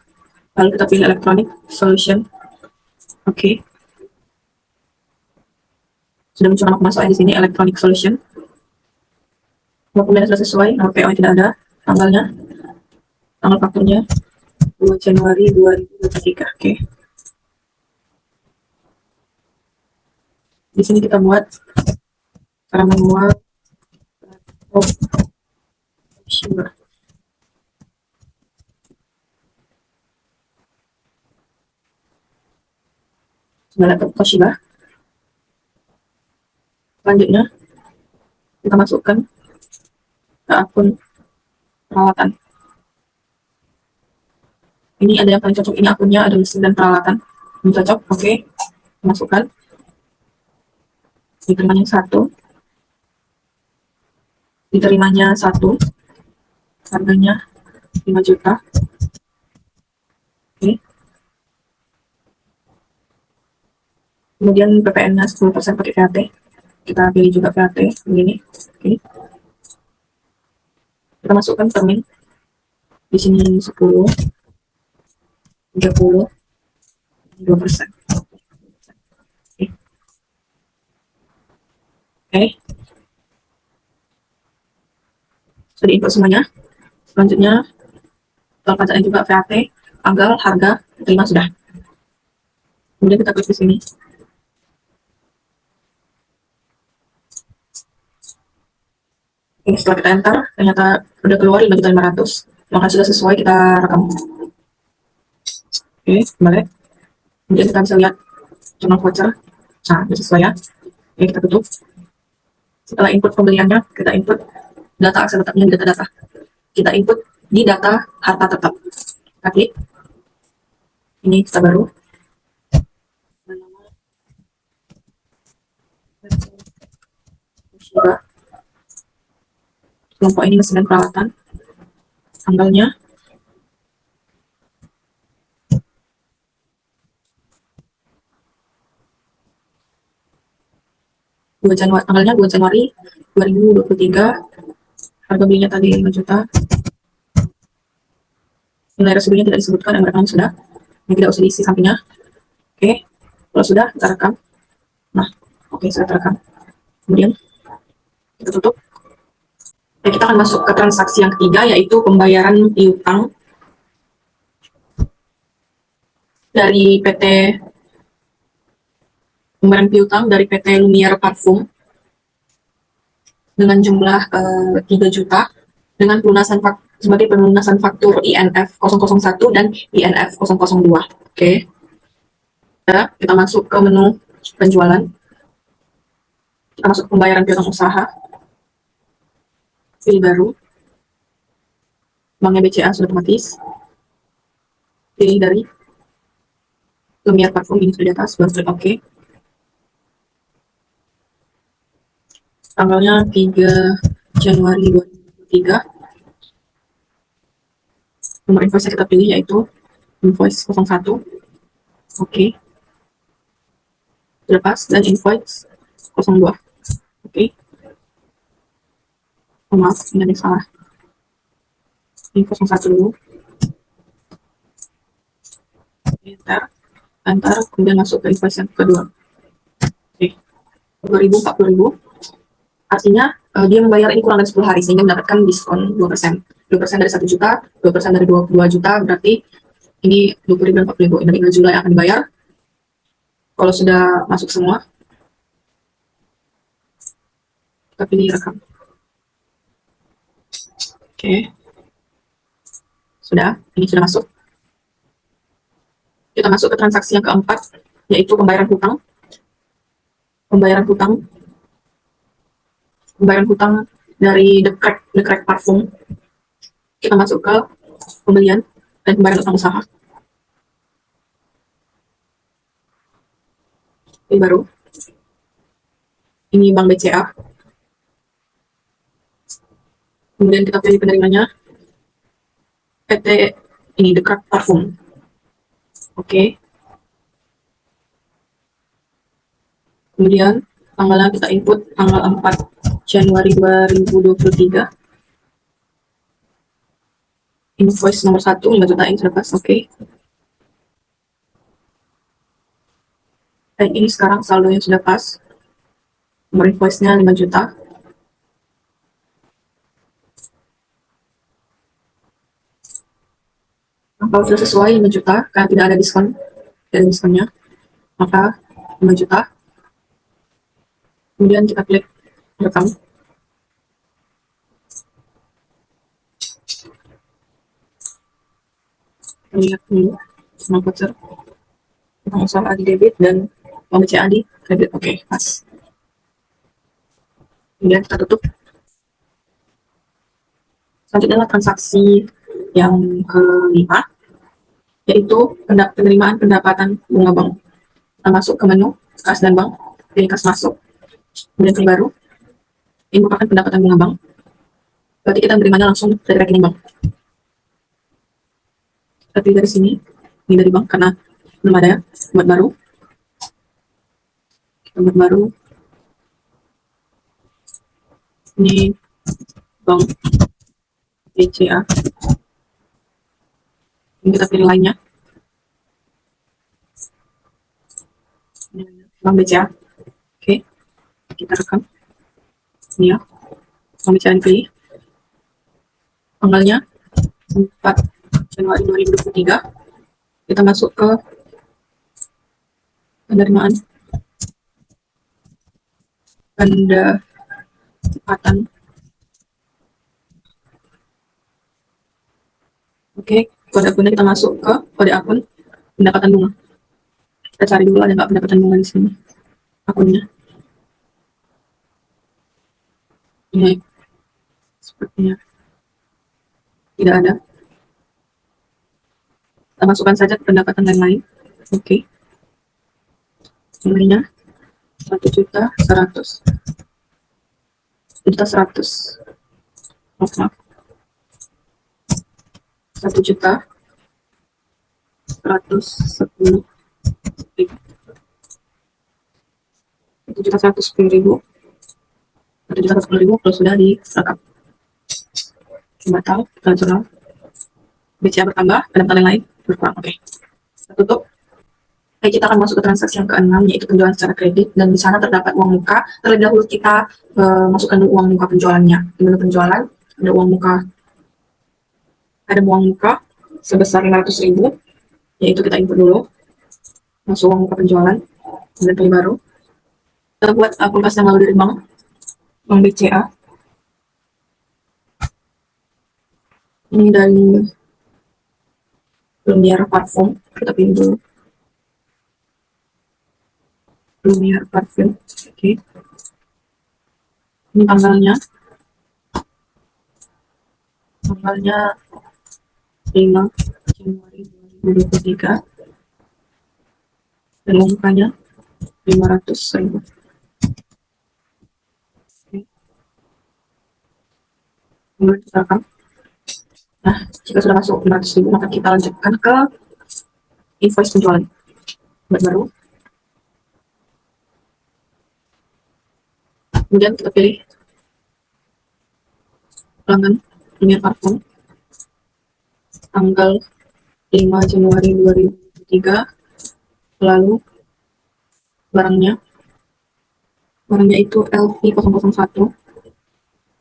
Lalu kita pilih Electronic Solution. Oke. Sudah muncul nama pemasukan di sini, Electronic Solution. Dokumennya sudah sesuai, nama PO tidak ada, tanggalnya, tanggal fakturnya 2 Januari 2023. Oke. Di sini kita buat cara manual. Oh, Toshiba. Sudah laptop Toshiba. Selanjutnya kita masukkan ke akun perawatan. Ini ada yang paling cocok, ini akunnya ada mesin dan peralatan. Ini cocok, oke. Masukkan. Diterimanya 1. Diterimanya 1. Harganya 5 juta. Oke. Kemudian PPN-nya 10% pakai VAT. Kita pilih juga VAT begini. Oke. Kita masukkan termin. Di sini 10, 30, 2%. Oke. Oke. Sudah diinput semuanya. Selanjutnya total pajaknya juga VAT, tanggal, harga, terima sudah. Kemudian kita klik di sini. Ini setelah kita enter, ternyata udah keluar 5.500.000. Maka sudah sesuai, kita rekam. Oke, kembali. Kemudian kita bisa lihat jurnal voucher. Nah, sudah sesuai ya. Oke, kita tutup. Setelah input pembeliannya, kita input data aset tetapnya di data-data. Kita input di data harta tetap. Kita klik. Ini kita baru. Kelompok ini mesin dan peralatan. tanggalnya 2 Januari, tanggalnya 2 Januari 2023, harga belinya tadi 5 juta, nilai resikonya tidak disebutkan, yang rekam sudah, yang tidak usah diisi sampingnya. Oke, kalau sudah kita rekam. Nah, oke, sudah terekam. Kemudian kita tutup. Kita akan masuk ke transaksi yang ketiga, yaitu pembayaran piutang dari PT pembayaran piutang dari PT Lumiere Parfum dengan jumlah 3 juta dengan pelunasan sebagai pelunasan faktur INF 001 dan INF 002. Oke. Kita masuk ke menu penjualan. Kita masuk ke pembayaran piutang usaha. Pilih baru. Banknya BCA sudah otomatis. Pilih dari Lumiere Parfum, ini sudah di atas, baru klik OK. Tanggalnya 3 Januari 2023. Nomor invoice yang kita pilih yaitu invoice 01. Oke. Lepas dan invoice 02. Oke. Oh, maaf, ini ada yang salah. Ini 01 dulu. Enter, kemudian masuk ke invoice yang kedua. Oke. 40.000. Artinya dia membayar ini kurang dari 10 hari sehingga mendapatkan diskon 2%. 2% dari 1 juta, 2% dari 2 juta, berarti ini 20.000 dan 40.000. Ini tinggal jumlah yang akan dibayar. Kalau sudah masuk semua, kita pilih rekam. Oke. Sudah, ini sudah masuk. Kita masuk ke transaksi yang keempat, yaitu pembayaran hutang. Pembayaran hutang dari The Crack Parfum. Kita masuk ke pembelian dan pembayaran hutang usaha. Ini baru. Ini Bank BCA. Kemudian kita pilih penerimanya. PT ini The Crack Parfum. Oke. Kemudian tanggalnya kita input tanggal 4 Januari 2023. Invoice nomor 1, 5 juta ini sudah pas. Oke. Dan ini sekarang saldonya sudah pas. Nomor invoice-nya 5 juta. Kalau sudah sesuai 5 juta, karena tidak ada diskon, dari diskonnya, maka 5 juta. Kemudian kita klik rekam. Lihat dulu semua voucher. Utang usaha di debit dan uang BCA di kredit. Oke, pas. Kemudian kita tutup. Selanjutnya adalah transaksi yang kelima, yaitu penerimaan pendapatan bunga bank. Kita masuk ke menu kas dan bank, pilih kas masuk, kemudian pilih baru. Ini merupakan pendapatan bunga bank. Berarti kita menerimanya langsung dari rekening bank. Kita pilih dari sini, ini dari bank karena belum ada ya. Buat baru. Kita buat baru. Ini bank BCA. Ini kita pilih lainnya. Bank BCA. Oke. Kita rekam. Ini ya. Bank BCA pilih. Tanggalnya 4 Januari 2023. Kita masuk ke penerimaan pendapatan. Oke, kode akunnya kita masuk ke kode akun pendapatan bunga. Kita cari dulu ada nggak pendapatan bunga di sini akunnya. Ini sepertinya tidak ada. Kita masukkan saja ke pendapatan lain. Oke. Nilainya 1.100.000. 1.100.000. Maaf. 1.110.000, 1.110.000, 1.110.000 kalau sudah direkap batal transaksional. BCA bertambah, ada tanda lain berkurang. Oke, kita tutup. Baik, kita akan masuk ke transaksi yang keenam, yaitu penjualan secara kredit, dan di sana terdapat uang muka. Terlebih dahulu kita masukkan dulu uang muka penjualannya. Di menu penjualan ada uang muka sebesar 500.000, yaitu kita input dulu, masuk uang muka penjualan, dan pilih baru. Kita buat kulkas yang lalu dari bank BCA. Ini dari Lumiere Parfum, kita pilih dulu Lumiere Parfum. Oke, ini tanggalnya 5 Januari 2023, dan uangnya 500.000. Kemudian kita rekam. Nah, jika sudah masuk 500.000, maka kita lanjutkan ke invoice penjualan. Buat baru. Kemudian kita pilih pelanggan Lumiere Parfum, tanggal 5 Januari 2023, lalu barangnya itu LV001,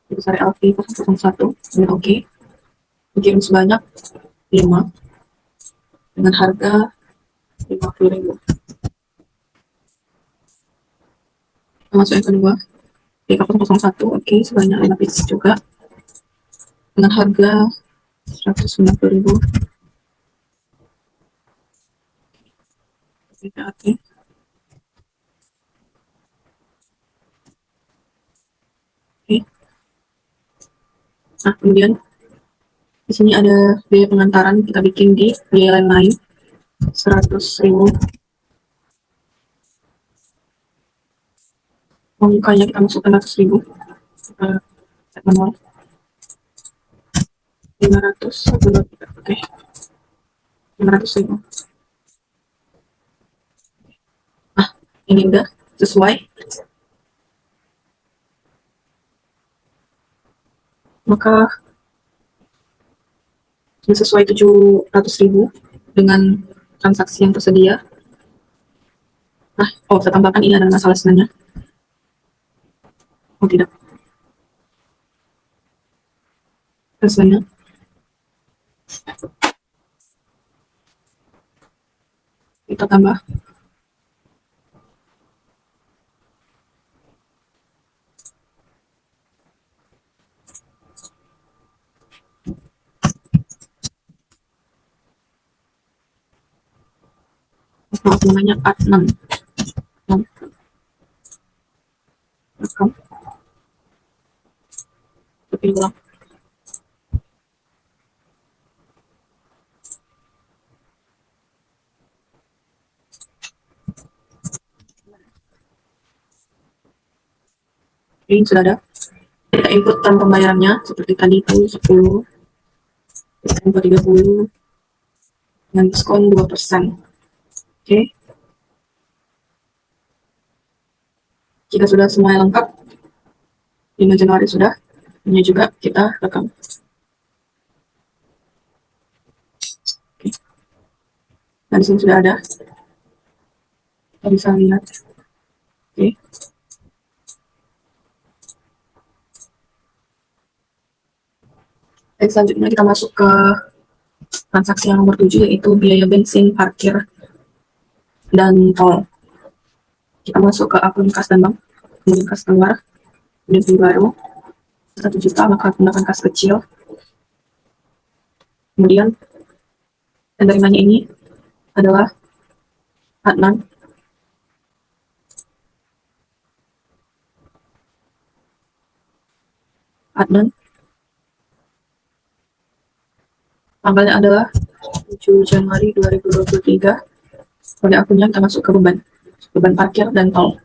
besar LV001, dan oke. Dikirim sebanyak 5 dengan harga 50.000. Masuk yang kedua, LV001, oke, sebanyak 5 pieces juga dengan harga 190.000. Oke. Nah, kemudian di sini ada biaya pengantaran, kita bikin di biaya lain 100.000. Mukanya kita masukkan 100.000. Set manual 500, oke, 500.000. Ah, ini udah sesuai, maka ini sesuai 700.000 dengan transaksi yang tersedia. Nah, saya tambahkan ini ada masalah sebenarnya. Oh tidak, sebenarnya kita tambah namanya Adnan. Rekam, pilih ulang. Ini sudah ada. Kita input tentang pembayarannya seperti tadi itu 10, diskon 30, dengan diskon 2%. Oke. Jika sudah semuanya lengkap, 5 Januari sudah, ini juga kita rekam. Oke. Nah, di sini sudah ada. Kita bisa lihat. Oke. Dan selanjutnya kita masuk ke transaksi yang nomor 7, yaitu biaya bensin, parkir, dan tol. Kita masuk ke akun kas dan bank, kemudian kas keluar, kemudian pilih baru, 1 juta, maka gunakan kas kecil. Kemudian penerimanya ini adalah Adnan. Tanggalnya adalah 7 Januari 2023. Pada akunnya kita masuk ke beban parkir dan tol.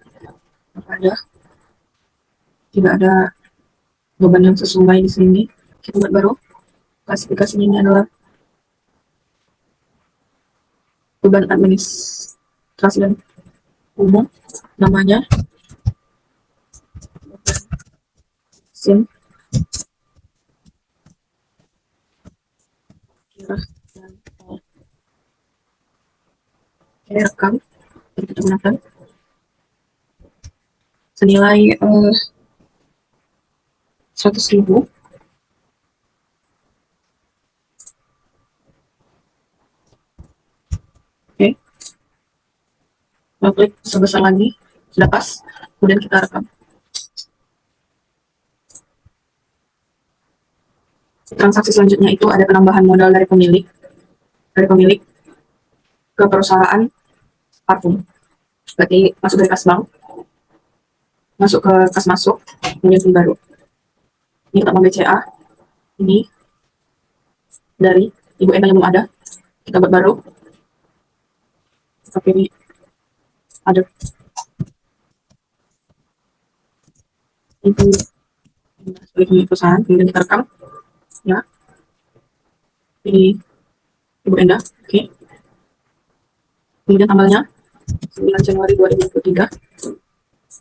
Tidak ada beban yang sesuai di sini. Kita buat baru. Klasifikasinya ini adalah beban administrasi dan umum, namanya, SIM, kira, dan rekam. Jadi kita gunakan senilai 100.000. Oke, klik sebesar lagi, sudah pas, kemudian kita rekam. Transaksi selanjutnya itu ada penambahan modal dari pemilik ke perusahaan parfum. Berarti masuk dari kas bank, masuk ke kas masuk, kemudian PIN baru. Ini kita mau BCA, ini dari Ibu Enda yang belum ada, kita buat baru, kita pilih ada Ibu sebagai pemilik perusahaan, kemudian kita rekam, ya, pilih Ibu Enda, oke. Kemudian tanggalnya 9 Januari 2023,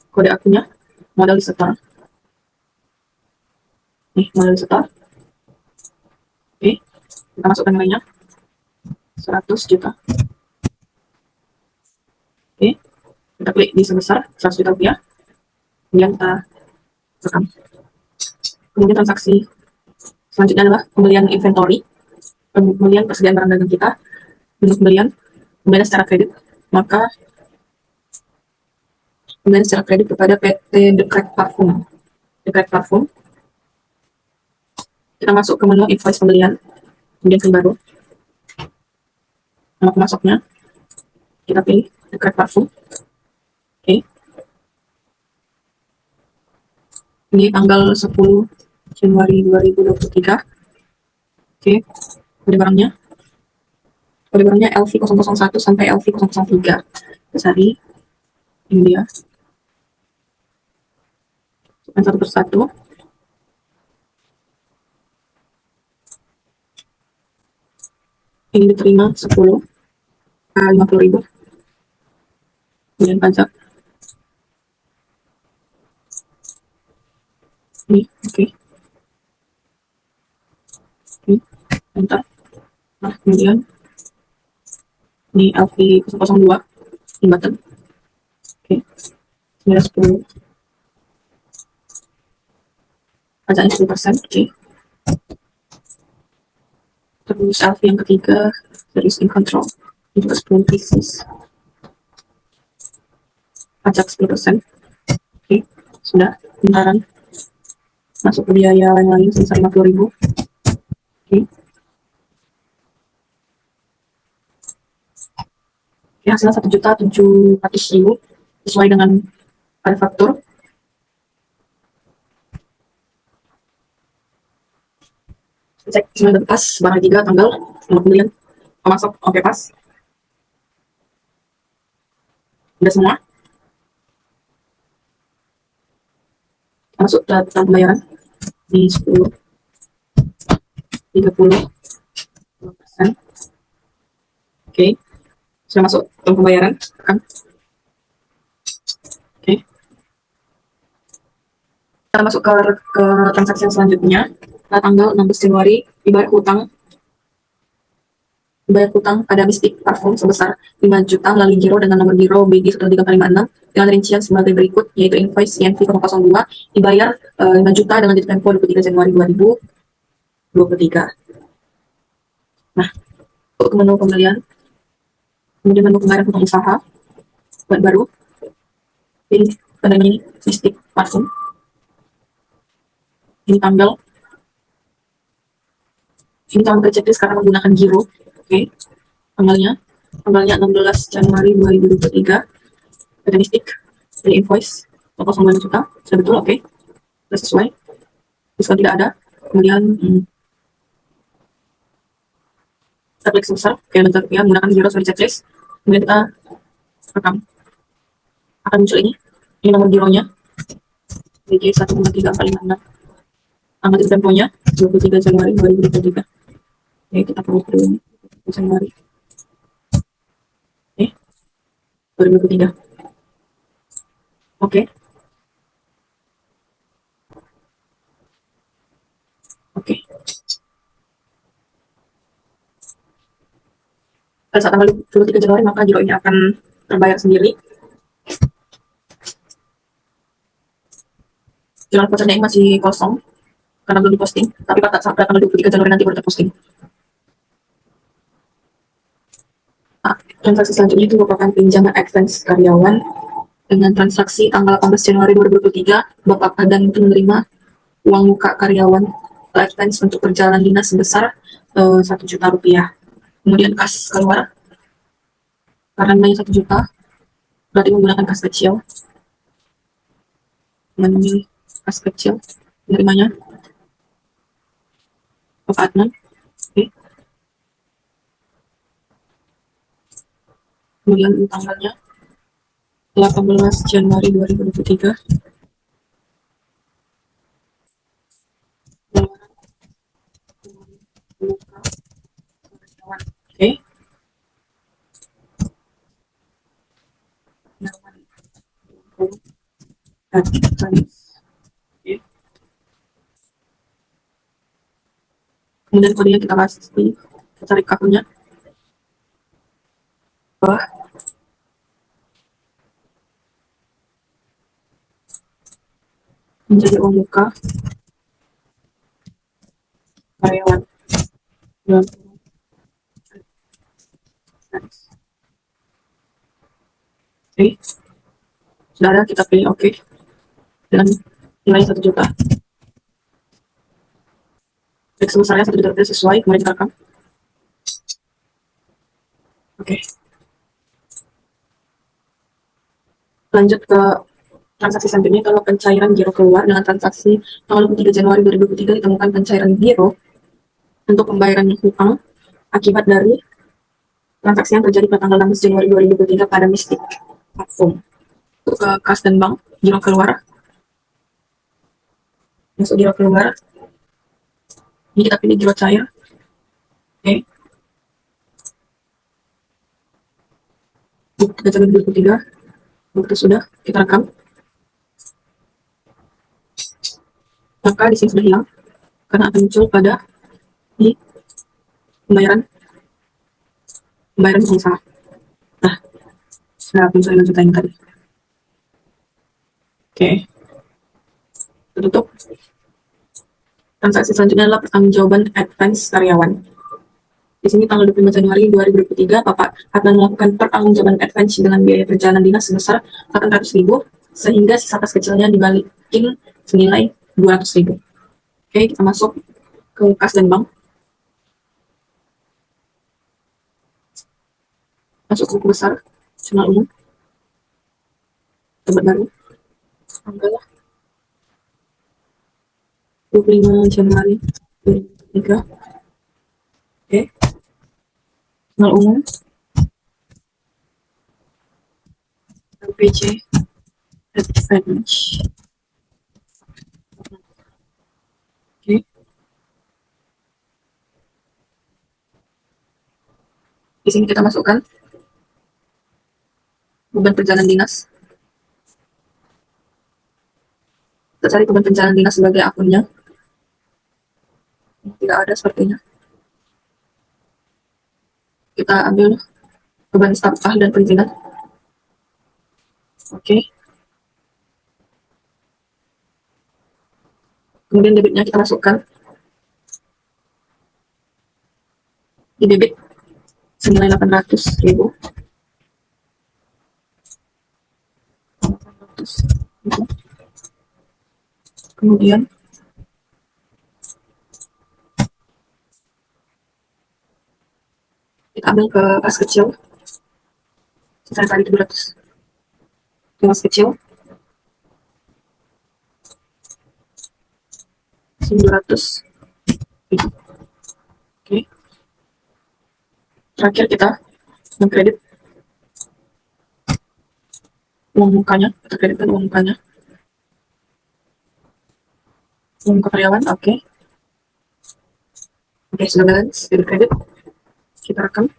kode akunnya, modal disetor, nih modal disetor, oke. Kita masukkan nilainya 100 juta, oke. Kita klik di sebesar 100 juta rupiah, kemudian kita rekam. Kemudian transaksi selanjutnya adalah pembelian inventory, pembelian persediaan barang dagang kita, untuk pembelian secara kredit, maka pembelian secara kredit kepada PT The Crack Parfum. The Crack Parfum, kita masuk ke menu invoice pembelian, kemudian PIN baru, nama pemasoknya, kita pilih The Crack Parfum, oke. Ini tanggal 10 Januari 2023, oke. Kode barangnya LV001 sampai LV003, cari ini dia, satu persatu. Ini diterima 10, 50.000, kemudian pajak, ini oke. Ini enter. Nah, kemudian ini LV002, ini button, oke. 10, pajaknya 10%, oke. Terus LV yang ketiga, series in control, ini juga 10 pieces, pajak 10%, oke. Sudah, bentaran, masuk ke biaya lain-lain sebesar 50.000, oke. Oke, hasilnya 1.700.000 sesuai dengan pada faktur. Cek semuanya udah pas, barang 3, tanggal, nomor pembelian, pemasok, oke pas. Udah semua. Masuk ke tentang pembayaran di 10, 30%, oke. Sudah masuk ke pembayaran, kan? Oke. Kita masuk ke transaksi yang selanjutnya. Pada tanggal 16 Januari, dibayar hutang pada Mystic Parfum sebesar 5 juta melalui giro dengan nomor giro BG 13456 dengan rincian sebagai berikut, yaitu invoice INV 002 dibayar 5 juta dengan jatuh tempo 23 Januari 2023. Nah, untuk menu pembelian, kemudian menu pembayaran hutang usaha, buat baru, pilih pada ini Mystic Parfum, ini tanggal, ini tanggal checklist karena menggunakan giro, oke. Tanggalnya 16 Januari 2023, ada Mystic, dari invoice 0,9 juta, sudah betul, oke. Sudah sesuai, diskon tidak ada. Kemudian kita klik sebesar, oke, bentar rupiah, menggunakan giro sebagai checklist, kemudian kita rekam, akan muncul ini nomor gironya, BG 1,3456, angka temponya 23 Januari 2023, oke. Kita perlu Januari, 2023. Oke, oke. Pada saat tanggal 23 Januari, maka giro ini akan terbayar sendiri. Jurnal vouchernya ini masih kosong karena belum diposting, tapi pada saat tanggal 23 Januari nanti baru terposting. Nah, transaksi selanjutnya itu merupakan pinjaman advance karyawan dengan transaksi tanggal 18 Januari 2023, Bapak Padan itu menerima uang muka karyawan advance untuk perjalanan dinas sebesar 1 juta rupiah. Kemudian kas keluar karena nilainya 1 juta, berarti menggunakan kas kecil. Memilih kas kecil, menerimanya Bapak Adnan. Oke. Kemudian tanggalnya 18 Januari 2023. Oke. Kemudian kodenya kita pasti kita cari akunnya bawah, menjadi uang muka karyawan. Dan oke, sudah ada, kita pilih oke dan nilai 1 juta. Baik, sebesarnya 1 juta rupiah sesuai, kemudian kita rekam. Oke, lanjut ke transaksi selanjutnya. Kalau pencairan giro keluar dengan transaksi tanggal 23 Januari 2023 ditemukan pencairan giro untuk pembayaran hutang akibat dari transaksi yang terjadi pada tanggal 16 Januari 2023 pada Mystic Platform. Ke kas dan bank, giro keluar, masuk giro keluar. Ini kita pilih giro cair. Oke. Kita coba 2023. Begitu sudah, kita rekam. Maka di sini sudah hilang karena akan muncul pada di pembayaran yang salah. Nah, sudah muncul 5 juta ini tadi. Oke, tutup. Transaksi selanjutnya adalah pertanggungjawaban advance karyawan. Di sini tanggal 25 Januari 2023, Bapak akan melakukan pertanggungjawaban advance dengan biaya perjalanan dinas sebesar 800.000, sehingga sisa kas kecilnya dibalikin senilai 200.000. Oke, kita masuk ke kas dan bank. Masuk ke buku besar, jurnal umum, tempat baru, tanggal 25 Januari 2023. Oke, jurnal umum, LPC, Advantage. Oke, di sini kita masukkan beban perjalanan dinas. Kita cari beban perjalanan dinas sebagai akunnya. Tidak ada sepertinya. Kita ambil beban staf dan perizinan. Oke. Kemudian debitnya kita masukkan. Di debit senilai 800.000. Kemudian kita ambil ke kas kecil. Sisa tadi 200. Kas kecil 900. Oke. Terakhir kita mengkredit uang mukanya. Kita kreditkan uang mukanya. Uang muka karyawan, oke. Oke, sudah balance, debit kredit. Kita rekam.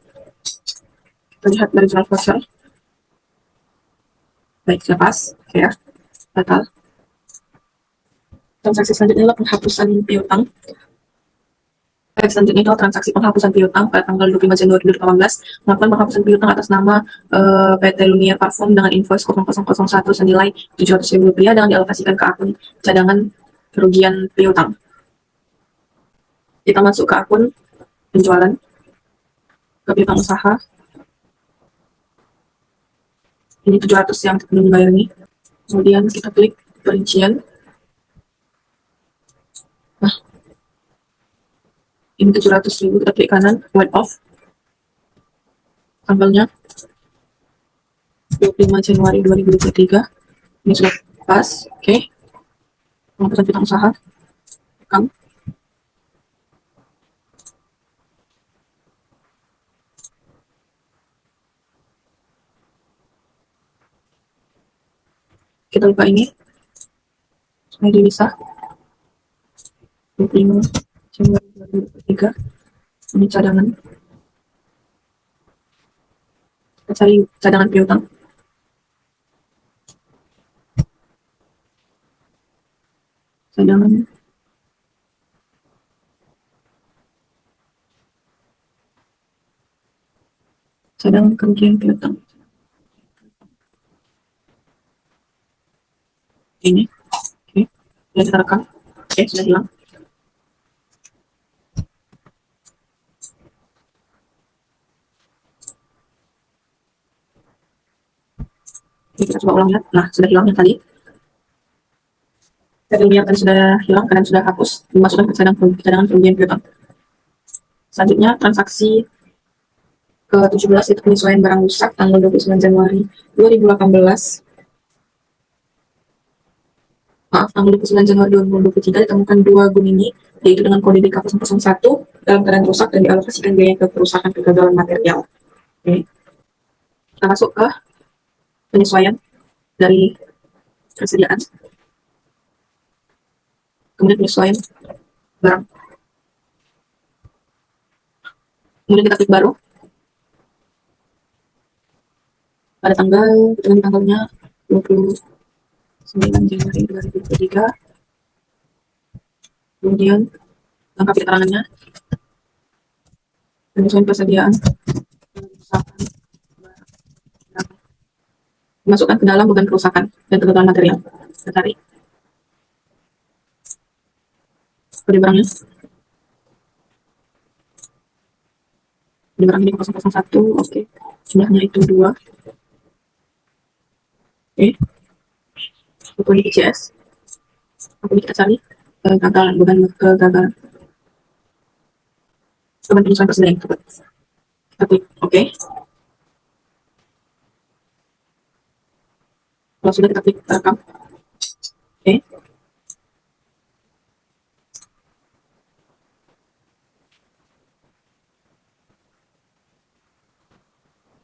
Kita lihat dari jurnal voucher. Baik, sudah pas. Oke ya, batal. Transaksi selanjutnya adalah penghapusan piutang. Selanjutnya itu transaksi penghapusan piutang pada tanggal 25 Januari 2018, melakukan penghapusan piutang atas nama PT Lumiere Parfum dengan invoice 0001 senilai Rp700.000 dengan dialokasikan ke akun cadangan kerugian piutang. Kita masuk ke akun penjualan, ke piutang usaha. Ini 700 yang belum bayar ini. Kemudian kita klik perincian. Nah, ini 700.000, kita klik kanan, write off. Tanggalnya 25 Januari 2023. Ini sudah pas. Oke. Penghapusan piutang usaha. Rekam. Kita buka ini supaya dia bisa 25 Januari 2023. Ini cadangan. Kita cari cadangan piutang. Cadangan. Cadangan kerugian piutang. Ini. Oke. Sudah kita rekam. Oke, sudah hilang. Oke, kita coba ulang ya. Nah, sudah hilang yang tadi. Cadangan tadi sudah hilang karena sudah hapus. Dimasukkan ke cadangan kerugian piutang. Selanjutnya transaksi ke-17 itu penyesuaian barang rusak tanggal 29 Januari 2018. Maaf, tanggal 29 Januari 2023 ditemukan 2 Gemini, yaitu dengan kode DK001 dalam keadaan rusak dan dialokasikan biaya ke kerusakan kegagalan material. Oke. Kita masuk ke penyesuaian dari persediaan. Kemudian penyesuaian barang. Kemudian kita klik baru. Pada dengan tanggalnya 29 Januari 2023. Kemudian lengkapi keterangannya. Penyesuaian persediaan. Masukkan ke dalam beban kerusakan dan kegagalan material. Kita tarik. Kode barangnya. Kode barang ini 001. Oke. Jumlahnya itu 2. Oke. Buku ini ICS. Ini kita cari kegagalan, beban kegagalan. Beban penyesuaian persediaan tepat. Kita klik oke. Kalau sudah, kita klik rekam. Oke.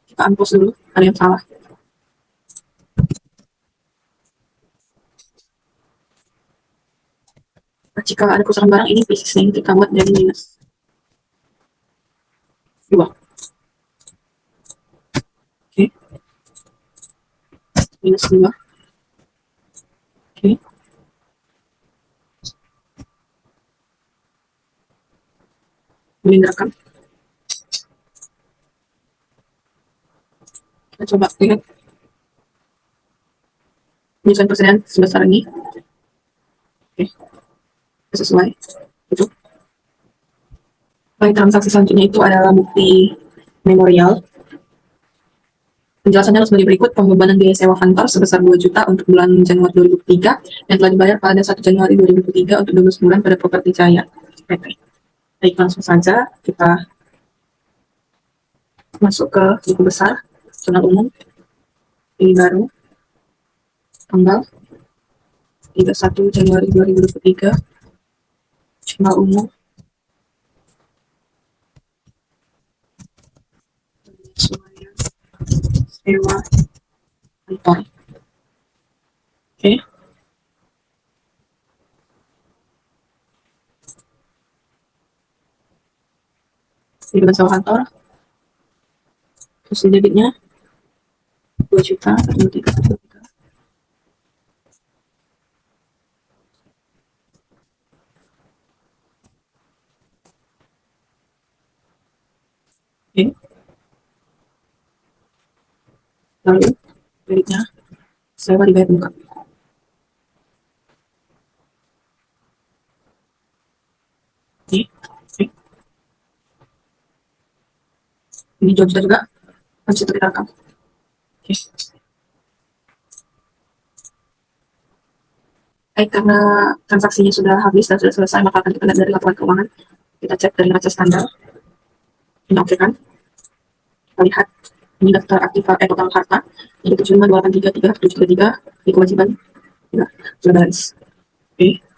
Kita unpause dulu, ada yang salah. Nah, jika ada kerusakan barang ini, bisnisnya ini kita buat jadi minus 2. Oke. Minus 2. Oke. Kemudian rekam. Kita coba lihat penyesuaian persediaan sebesar ini. Oke. Sesuai. Itu. Baik, transaksi selanjutnya itu adalah bukti memorial. Penjelasannya harus sebagai berikut. Pembebanan biaya sewa kantor sebesar 2 juta untuk bulan Januari 2003 yang telah dibayar pada 1 Januari 2003 untuk 12 bulan pada Properti Jaya PT. Baik, langsung saja kita masuk ke buku besar, jurnal umum, ini baru, tanggal 31 Januari 2023, jurnal umum, sewa kantor. Oke. Ini sewa kantor. Terus debitnya 2 juta, 1, 3, 1, 3. Oke, lalu kreditnya sewa dibayar muka. Oke, oke. Ini job kita juga habis itu kita rekam. Oke. Baik, karena transaksinya sudah habis dan sudah selesai, maka akan kita lihat dari laporan keuangan. Kita cek dari neraca standar. Ini oke kan? Kita lihat ini daftar aktif total harta. Jadi 75, 283, 3, 733 di kewajiban. Ya, sudah balance. Oke.